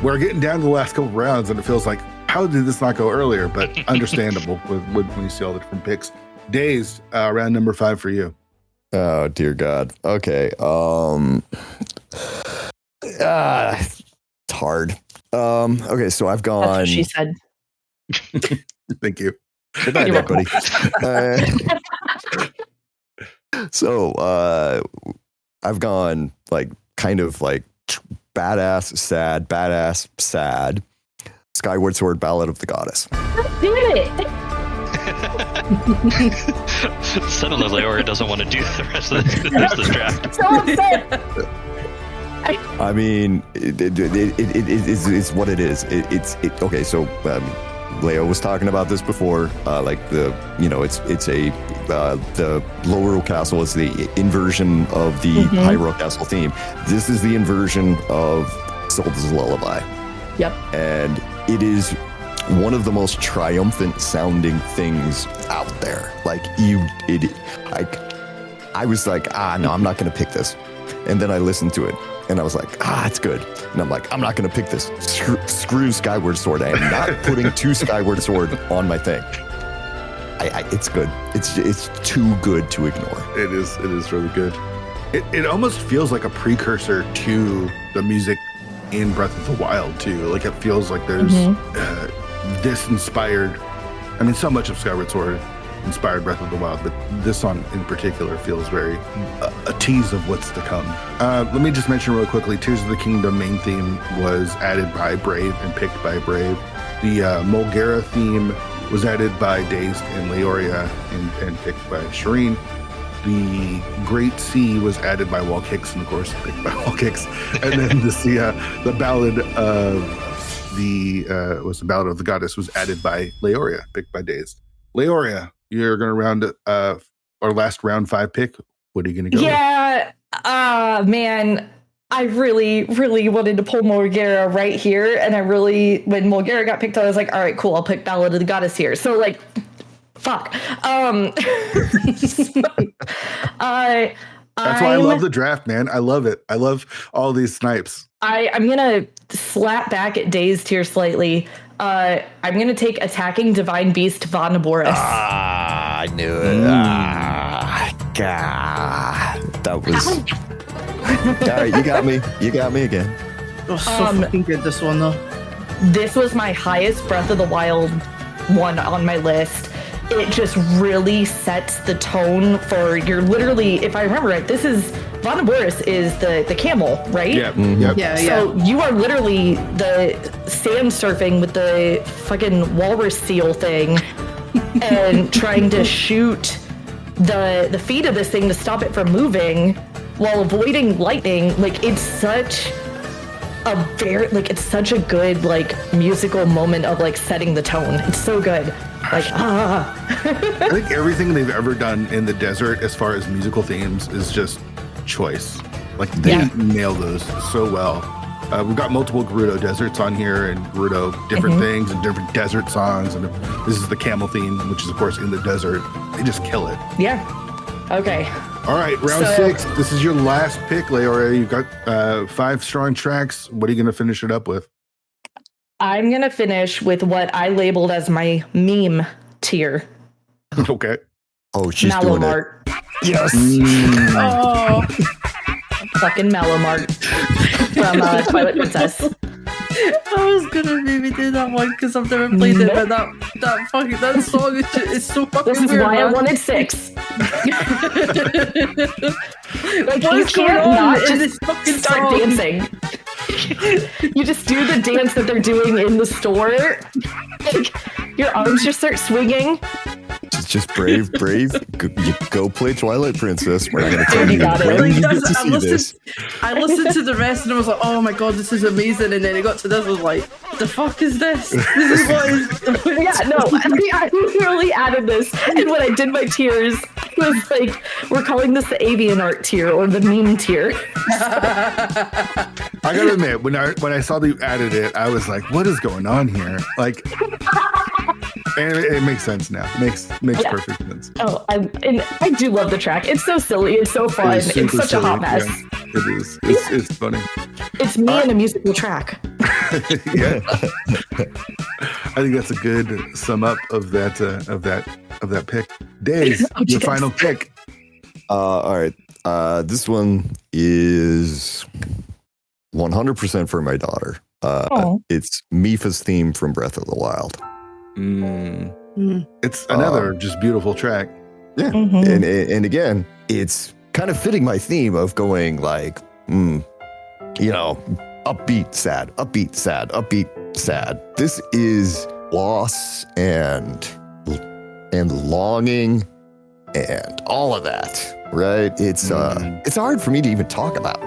we're getting down to the last couple rounds, and it feels like, how did this not go earlier? But understandable when you see all the different picks. Dazed, round number 5 for you. Oh dear God. Okay. It's hard. Okay, so I've gone. That's what she said. Thank you. Good night, buddy. So I've gone like kind of like badass, sad. Skyward Sword Ballad of the Goddess. Damn it! Suddenly Laoria doesn't want to do the rest of the draft. So upset. I mean, it's what it is. Okay, so Leo was talking about this before. Like the Lower Castle is the inversion of the Hyrule Castle theme. This is the inversion of Zelda's Lullaby. Yep. And it is one of the most triumphant sounding things out there. Like I was like, no, I'm not going to pick this. And then I listened to it and I was like, it's good. And I'm like, I'm not going to pick this. Screw Skyward Sword. I am not putting 2 Skyward Sword on my thing. It's good. It's too good to ignore. It is really good. It almost feels like a precursor to the music in Breath of the Wild too. Like it feels like there's this inspired. I mean, so much of Skyward Sword inspired Breath of the Wild, but this song in particular feels very a tease of what's to come. Let me just mention real quickly, Tears of the Kingdom main theme was added by Brave and picked by Brave. The Mulgera theme was added by Dazed and Laoria and picked by Shareen. The Great Sea was added by Wallkicks, and of course picked by Wallkicks. And then the Ballad of the Ballad of the Goddess was added by Laoria, picked by Dazed. Laoria, you're going to round our last round 5 pick. What are you going to go with? Man, I really, really wanted to pull Mulgera right here. And when Mulgera got picked, I was like, all right, cool, I'll pick Ballad of the Goddess here. So like, fuck. That's why I love the draft, man. I love it. I love all these snipes. I'm going to slap back at Dazed here slightly. I'm going to take Attacking Divine Beast Vanaboris. I knew it. God. That was... All right, you got me. You got me again. Oh, so fucking good, this one, though. This was my highest Breath of the Wild one on my list. It just really sets the tone for you're literally, if I remember right, Vanaboris is the camel, right? Yep. Mm-hmm. Yeah. So you are literally the sand surfing with the fucking walrus seal thing and trying to shoot the feet of this thing to stop it from moving while avoiding lightning. Like, it's such a good like musical moment of like setting the tone. It's so good. Like, I think everything they've ever done in the desert as far as musical themes is just choice. Like, they nail those so well. We've got multiple Gerudo deserts on here, and Gerudo different things and different desert songs, and this is the camel theme, which is of course in the desert. They just kill it. Yeah. Okay. All right, round 6. This is your last pick, Laoria. You've got 5 strong tracks. What are you going to finish it up with? I'm going to finish with what I labeled as my meme tier. Okay. Oh, she's doing it. Yes. Oh. Fucking Malomart from Twilight Princess. I was gonna maybe do that one because I've never played it, but that song is so fucking This is weird, why man. I wanted 6. Like, what you is going can't on not in just this fucking start song? dancing. You just do the dance that they're doing in the store. Like, your arms just start swinging. Just brave. You go play Twilight Princess. We're going to tell You you got it. when you get to see this. I listened to the rest and I was like, oh my god, this is amazing. And then it got to this, I was like, the fuck is this? This is what is... Yeah, no, I literally added this. And when I did my tiers, it was like, we're calling this the avian art tier or the meme tier. I gotta admit, when I saw that you added it, I was like, what is going on here? Like, and it makes sense now. Makes perfect sense. Oh, I do love the track. It's so silly. It's so fun. It's such silly. A hot mess. Yeah, it is. It's funny. It's me and a musical track. Yeah. I think that's a good sum up of that pick. Days, your final pick. All right. This one is 100% for my daughter. It's Mipha's theme from Breath of the Wild. It's another just beautiful track. Yeah. And again, it's kind of fitting my theme of going like, upbeat, sad, upbeat, sad, upbeat, sad. This is loss and longing and all of that, right? It's hard for me to even talk about.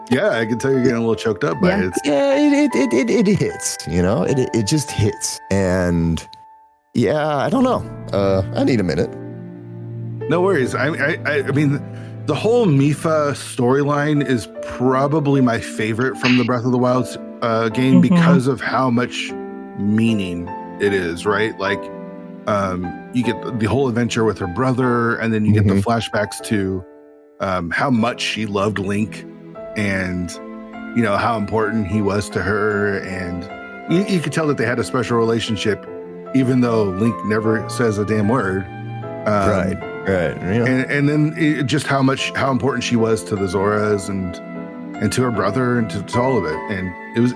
Yeah, I can tell you're getting a little choked up by it. It hits, it just hits. And yeah, I don't know. I need a minute. No worries. I mean, the whole Mipha storyline is probably my favorite from the Breath of the Wild game because of how much meaning it is, right? Like, you get the whole adventure with her brother, and then you get the flashbacks to how much she loved Link and, how important he was to her. And you could tell that they had a special relationship, even though Link never says a damn word. Right. Yeah. And then just how important she was to the Zoras and to her brother and to all of it. And it was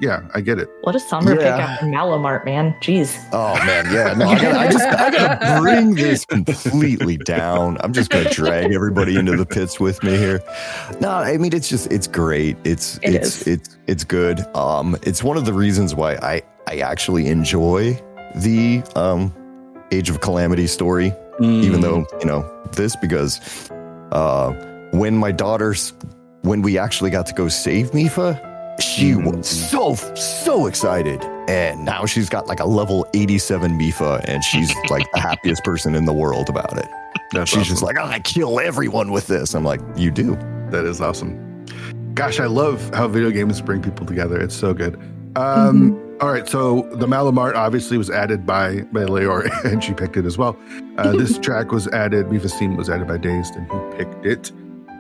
yeah, I get it. What a summer pick after Malomart, man. Jeez. Oh man, yeah. No, I gotta bring this completely down. I'm just gonna drag everybody into the pits with me here. No, I mean it's great. It's good. It's one of the reasons why I actually enjoy the Age of Calamity story, even though, this, because when we actually got to go save Mipha, she was so excited. And now she's got like a level 87 Mipha, and she's like the happiest person in the world about it. She's awesome. Just like, I kill everyone with this. I'm like, you do. That is awesome. Gosh, I love how video games bring people together. It's so good. All right, so the Malamart obviously was added by Laoria, and she picked it as well. This track was added, Mipha's theme was added by Dazed, and he picked it.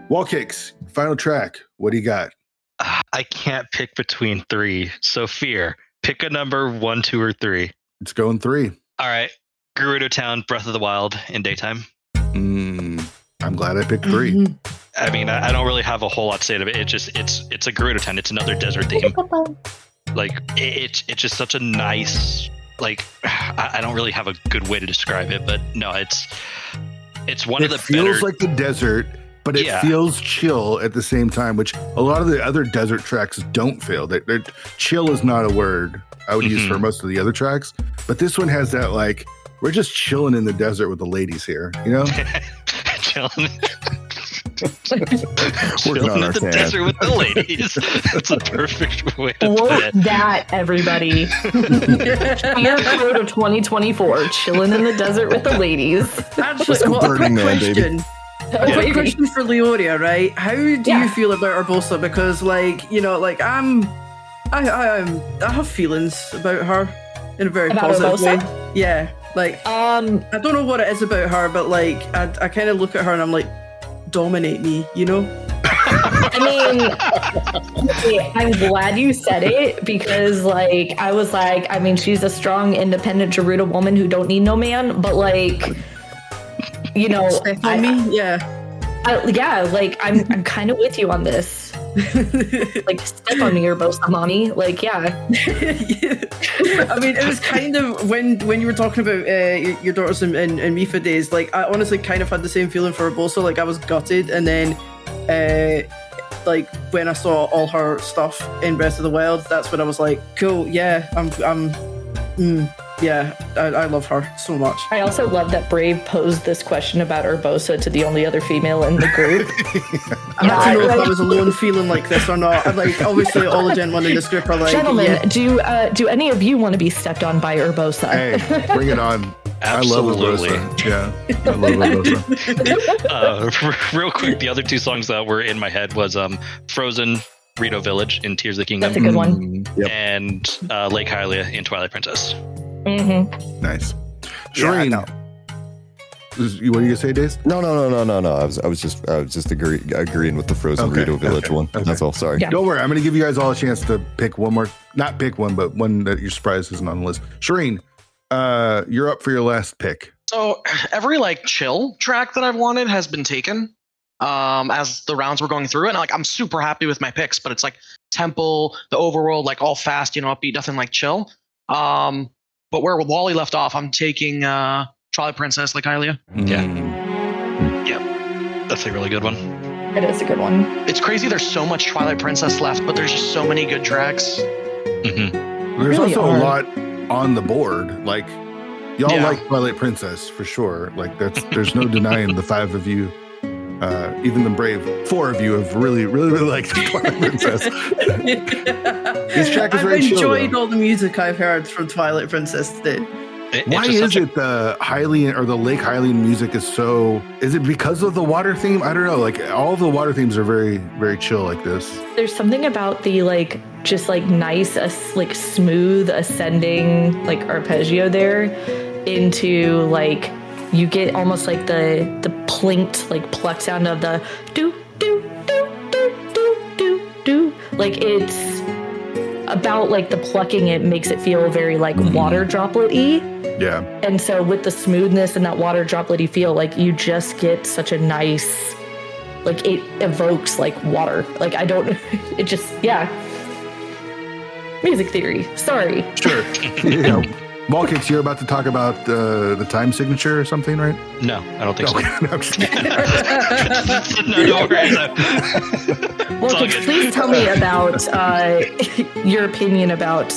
Wallkicks, final track. What do you got? I can't pick between three. So Fear, pick a number 1, 2, or 3. It's going 3. All right, Gerudo Town, Breath of the Wild in daytime. I'm glad I picked 3. I mean, I don't really have a whole lot to say to it. It's a Gerudo Town. It's another desert theme. Like it's just such a nice, like, I don't really have a good way to describe it, but no, it's one of the better. It feels like the desert, but it feels chill at the same time, which a lot of the other desert tracks don't feel. Chill is not a word I would use for most of the other tracks, but this one has that, like, we're just chilling in the desert with the ladies here, chilling. Chilling in the desert with the ladies. That's a perfect way to put it. That, everybody. Fear Code of 2024. Chilling in the desert with the ladies. Actually, a quick question. A quick question for Laoria, right? How do you feel about Urbosa? Because, I have feelings about her in a very positive way. Yeah, I don't know what it is about her, but I kind of look at her and I'm like, dominate me, I mean, I'm glad you said it, because I was like, I mean, she's a strong, independent Gerudo woman who don't need no man, but step on me, I'm kind of with you on this. Step on me, Urbosa mommy. I mean, it was kind of when you were talking about your daughters and Mipha days. I honestly kind of had the same feeling for Urbosa. I was gutted, and then when I saw all her stuff in Breath of the Wild, that's when I was like, cool, yeah, I love her so much. I also love that Brave posed this question about Urbosa to the only other female in the group. I had to know if I was alone feeling like this or not. Obviously, all the gentlemen in this group are like, gentlemen, do any of you want to be stepped on by Urbosa? Hey, bring it on. Absolutely. I love Urbosa. Yeah, I love Urbosa. Real quick, the other 2 songs that were in my head was Frozen, Rito Village in Tears of the Kingdom. That's a good one. And Lake Hylia in Twilight Princess. Nice. Shareen, what are you gonna say, Daze? No. I was just agreeing with the Frozen Rito Village one. Okay. That's all. Sorry. Yeah. Don't worry. I'm gonna give you guys all a chance to pick one more. Not pick one, but one that you're surprised isn't on the list. Shareen, you're up for your last pick. So every chill track that I've wanted has been taken as the rounds were going through, and I'm super happy with my picks. But it's temple, the overworld, all fast, upbeat, nothing like chill. But where Wally left off, I'm taking Twilight Princess, like Hylia. Yeah. That's a really good one. It is a good one. It's crazy there's so much Twilight Princess left, but there's just so many good tracks. There's also a lot on the board. Y'all like Twilight Princess for sure. There's no denying the 5 of you, even the brave 4 of you have really, really, really liked Twilight Princess. This track is very chill. I've enjoyed all the music I've heard from Twilight Princess today. Why is it the Hylian or the Lake Hylian music is so? Is it because of the water theme? I don't know. All the water themes are very, very chill like this. There's something about the nice, smooth ascending arpeggio there into you get almost the plinked pluck sound of the do do do do do do do. It's about the plucking. It makes it feel very water droplet-y. Yeah. And so with the smoothness and that water droplet-y feel, you just get such a nice, it evokes water. Music theory. Sorry. Sure. Wallkicks, you're about to talk about the time signature or something, right? No, I don't think so. No, I'm just kidding. No, don't worry. Wallkicks, please tell me about your opinion about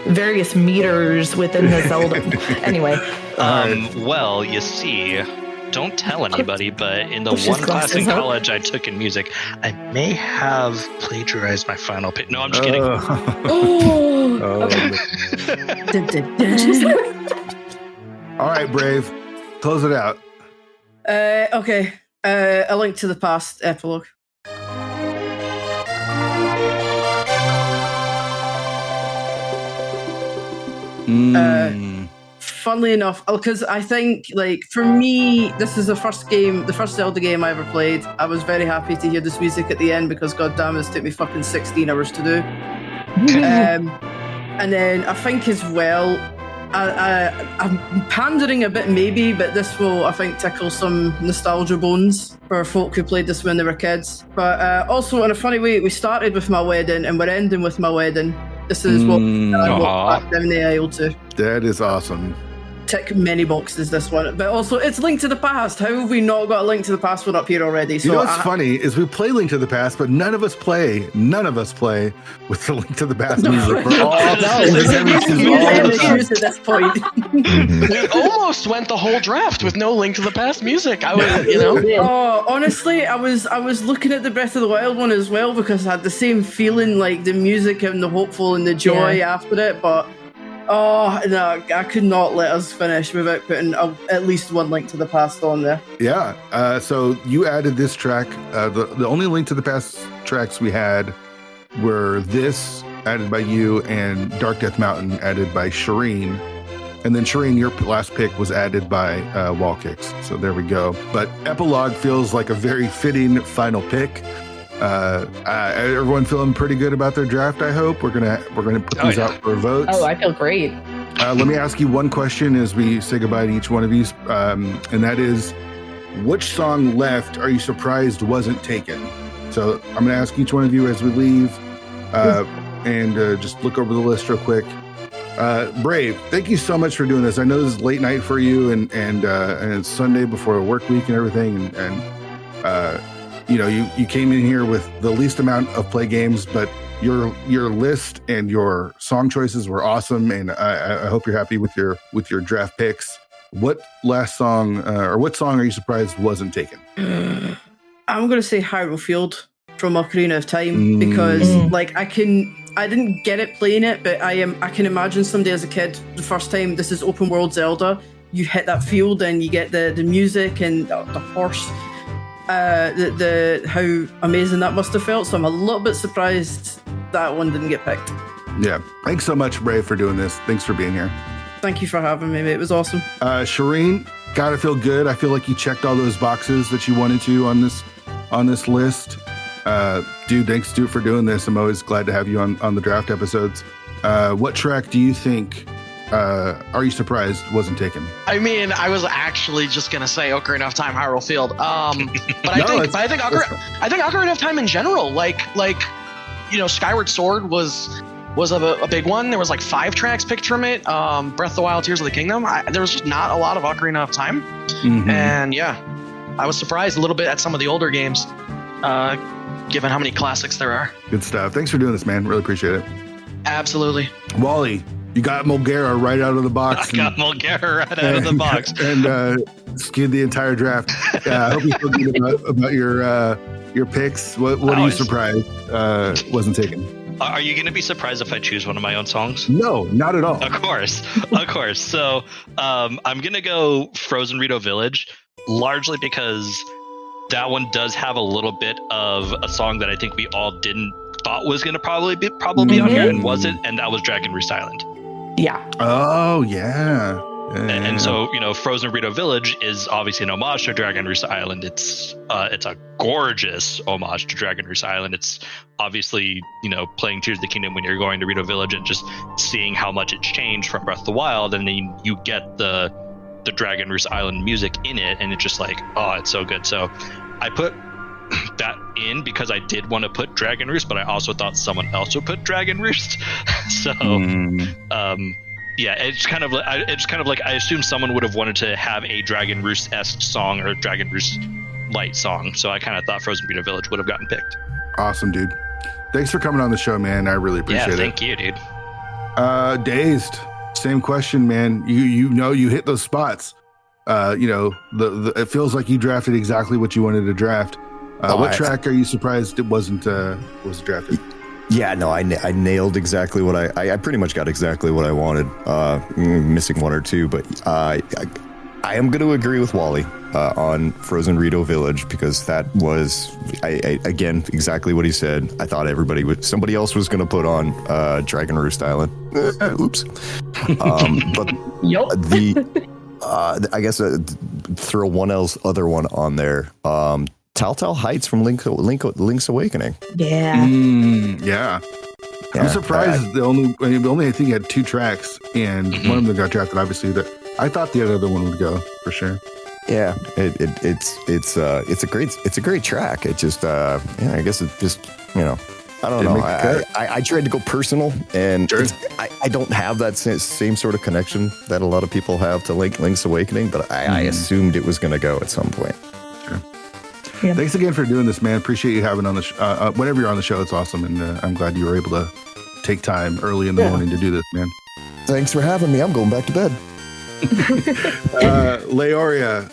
various meters within the Zelda. Anyway. Well, you see, don't tell anybody, but in the one class in college I took in music, I may have plagiarized my final pitch. No, I'm just kidding. All right, Brave. Close it out. Okay. A Link to the Past epilogue. Funnily enough, because I think, like, for me, this is the first Zelda game I ever played. I was very happy to hear this music at the end because, goddamn, it took me fucking 16 hours to do. And then I think as well, I'm pandering a bit maybe, but this will, I think, tickle some nostalgia bones for folk who played this when they were kids. But also, in a funny way, we started with my wedding and we're ending with my wedding. This is what I walked back down the aisle to. That is awesome. Tick many boxes, this one. But also, it's Link to the Past. How have we not got a Link to the Past one up here already? So you know what's funny is we play Link to the Past, but none of us play with the Link to the Past music. We're all issues at this point. We almost went the whole draft with no Link to the Past music. I was, Oh, honestly, I was looking at the Breath of the Wild one as well because I had the same feeling, like the music and the hopeful and the joy after it, but oh, no, I could not let us finish without putting at least one Link to the Past on there. Yeah, so you added this track. The only Link to the Past tracks we had were this, added by you, and Dark Death Mountain, added by Shareen. And then Shareen, your last pick was added by Wallkicks. So there we go. But Epilogue feels like a very fitting final pick. Everyone feeling pretty good about their draft, I hope. We're gonna put these out for votes. Oh, I feel great. Let me ask you one question as we say goodbye to each one of you, and that is, which song left are you surprised wasn't taken? So I'm gonna ask each one of you as we leave, and just look over the list real quick. Brave, thank you so much for doing this. I know this is late night for you, and it's Sunday before a work week and everything, and you came in here with the least amount of play games, but your list and your song choices were awesome, and I hope you're happy with your draft picks. What last song or what song are you surprised wasn't taken? I'm going to say Hyrule Field from Ocarina of Time because I didn't get it playing it, but I can imagine someday as a kid, the first time this is open world Zelda, you hit that field and you get the music and the horse. How amazing that must have felt. So I'm a little bit surprised that one didn't get picked. Yeah. Thanks so much, Brave, for doing this. Thanks for being here. Thank you for having me, mate. It was awesome. Shireen, gotta feel good. I feel like you checked all those boxes that you wanted to on this list. Dude, thanks, dude, for doing this. I'm always glad to have you on the draft episodes. What track do you think are you surprised wasn't taken? I mean, I was actually just gonna say Ocarina of Time, Hyrule Field. But I think Ocarina of Time in general, like Skyward Sword was a big one. There was like 5 tracks picked from it. Breath of the Wild, Tears of the Kingdom. There was just not a lot of Ocarina of Time, and I was surprised a little bit at some of the older games, given how many classics there are. Good stuff. Thanks for doing this, man. Really appreciate it. Absolutely. Wally, you got Mulgara right out of the box. I got Mulgara right out of the box. And skewed the entire draft. I hope you feel good about your picks. What are you surprised wasn't taken? Are you going to be surprised if I choose one of my own songs? No, not at all. Of course. So I'm going to go Frozen Rito Village, largely because that one does have a little bit of a song that I think we all thought was going to probably be on here and wasn't, and that was Dragon Roost Island. Yeah. Oh, yeah. And so, Frozen Rito Village is obviously an homage to Dragon Roost Island. It's a gorgeous homage to Dragon Roost Island. It's obviously, playing Tears of the Kingdom when you're going to Rito Village and just seeing how much it's changed from Breath of the Wild, and then you get the Dragon Roost Island music in it, and it's just like, oh, it's so good. So I put that in because I did want to put Dragon Roost, but I also thought someone else would put Dragon Roost. So Yeah, it's kind of like I assume someone would have wanted to have a Dragon Roost-esque song or a Dragon Roost light song, so I kind of thought Frozen Rito Village would have gotten picked. Awesome, dude. Thanks for coming on the show, man. I really appreciate it. Yeah, thank you, dude. Dazed, same question, man. You hit those spots. It feels like you drafted exactly what you wanted to draft. What track are you surprised it wasn't drafted? Yeah, no, I nailed exactly what I pretty much got exactly what I wanted. Missing one or two, but I am going to agree with Wally on Frozen Rito Village, because that was again exactly what he said. I thought somebody else was going to put on Dragon Roost Island. Oops. But yep. I guess throw other one on there. Telltale Heights from Link's Awakening. Yeah. Yeah. I'm surprised the only I think he had 2 tracks, and one of them got drafted. Obviously, that I thought the other one would go for sure. Yeah, it's a great track. It just I guess it just I don't know. I tried to go personal, and sure. I don't have that same sort of connection that a lot of people have to Link's Awakening, but I assumed it was going to go at some point. Yeah. Thanks again for doing this, man. Appreciate you having on the whenever you're on the show. It's awesome, and I'm glad you were able to take time early in the morning to do this, man. Thanks for having me. I'm going back to bed. Laoria,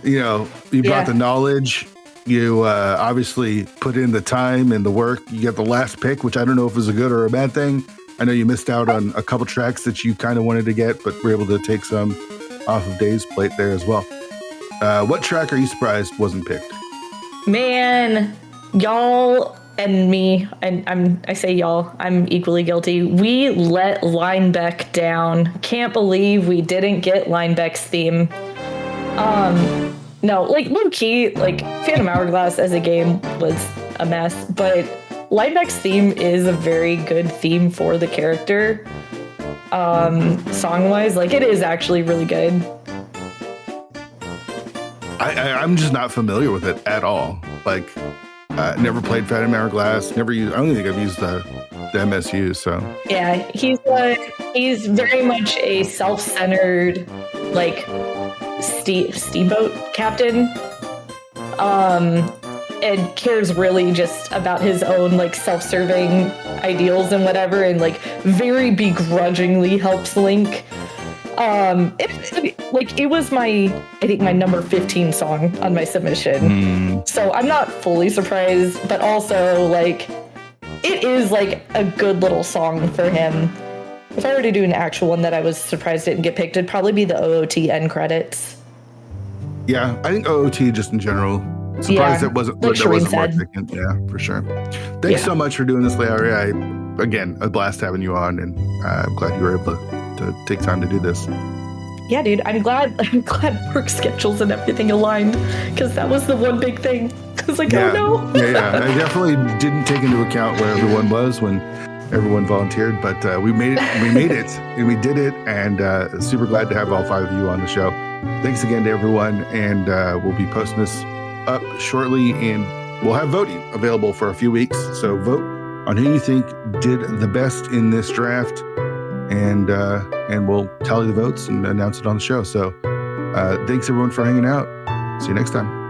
you brought the knowledge. You obviously put in the time and the work. You got the last pick, which I don't know if it was a good or a bad thing. I know you missed out on a couple tracks that you kind of wanted to get, but were able to take some off of Dave's plate there as well. What track are you surprised wasn't picked? Man, y'all and me, and I say y'all, I'm equally guilty. We let Linebeck down. Can't believe we didn't get Linebeck's theme. No, low key, Phantom Hourglass as a game was a mess, but Linebeck's theme is a very good theme for the character. Song-wise, it is actually really good. I'm just not familiar with it at all. Never played Phantom Hourglass. Never used. I don't think I've used the MSU. So yeah, he's very much a self-centered steamboat captain. And cares really just about his own self-serving ideals and whatever, and very begrudgingly helps Link. It was my number 15 song on my submission. So I'm not fully surprised, but also it is a good little song for him. If I were to do an actual one that I was surprised didn't get picked, it'd probably be the OOT end credits. Yeah, I think OOT just in general. Surprised it wasn't more taken. Yeah, for sure. Thanks so much for doing this, Laoria. Again, a blast having you on, and I'm glad you were able to take time to do this. Yeah, dude, I'm glad work schedules and everything aligned, because that was the one big thing. I was oh no. Yeah. I definitely didn't take into account where everyone was when everyone volunteered, but we made it, and we did it, and super glad to have all 5 of you on the show. Thanks again to everyone, and we'll be posting this up shortly, and we'll have voting available for a few weeks. So vote on who you think did the best in this draft, and we'll tally the votes and announce it on the show. So thanks everyone for hanging out. See you next time.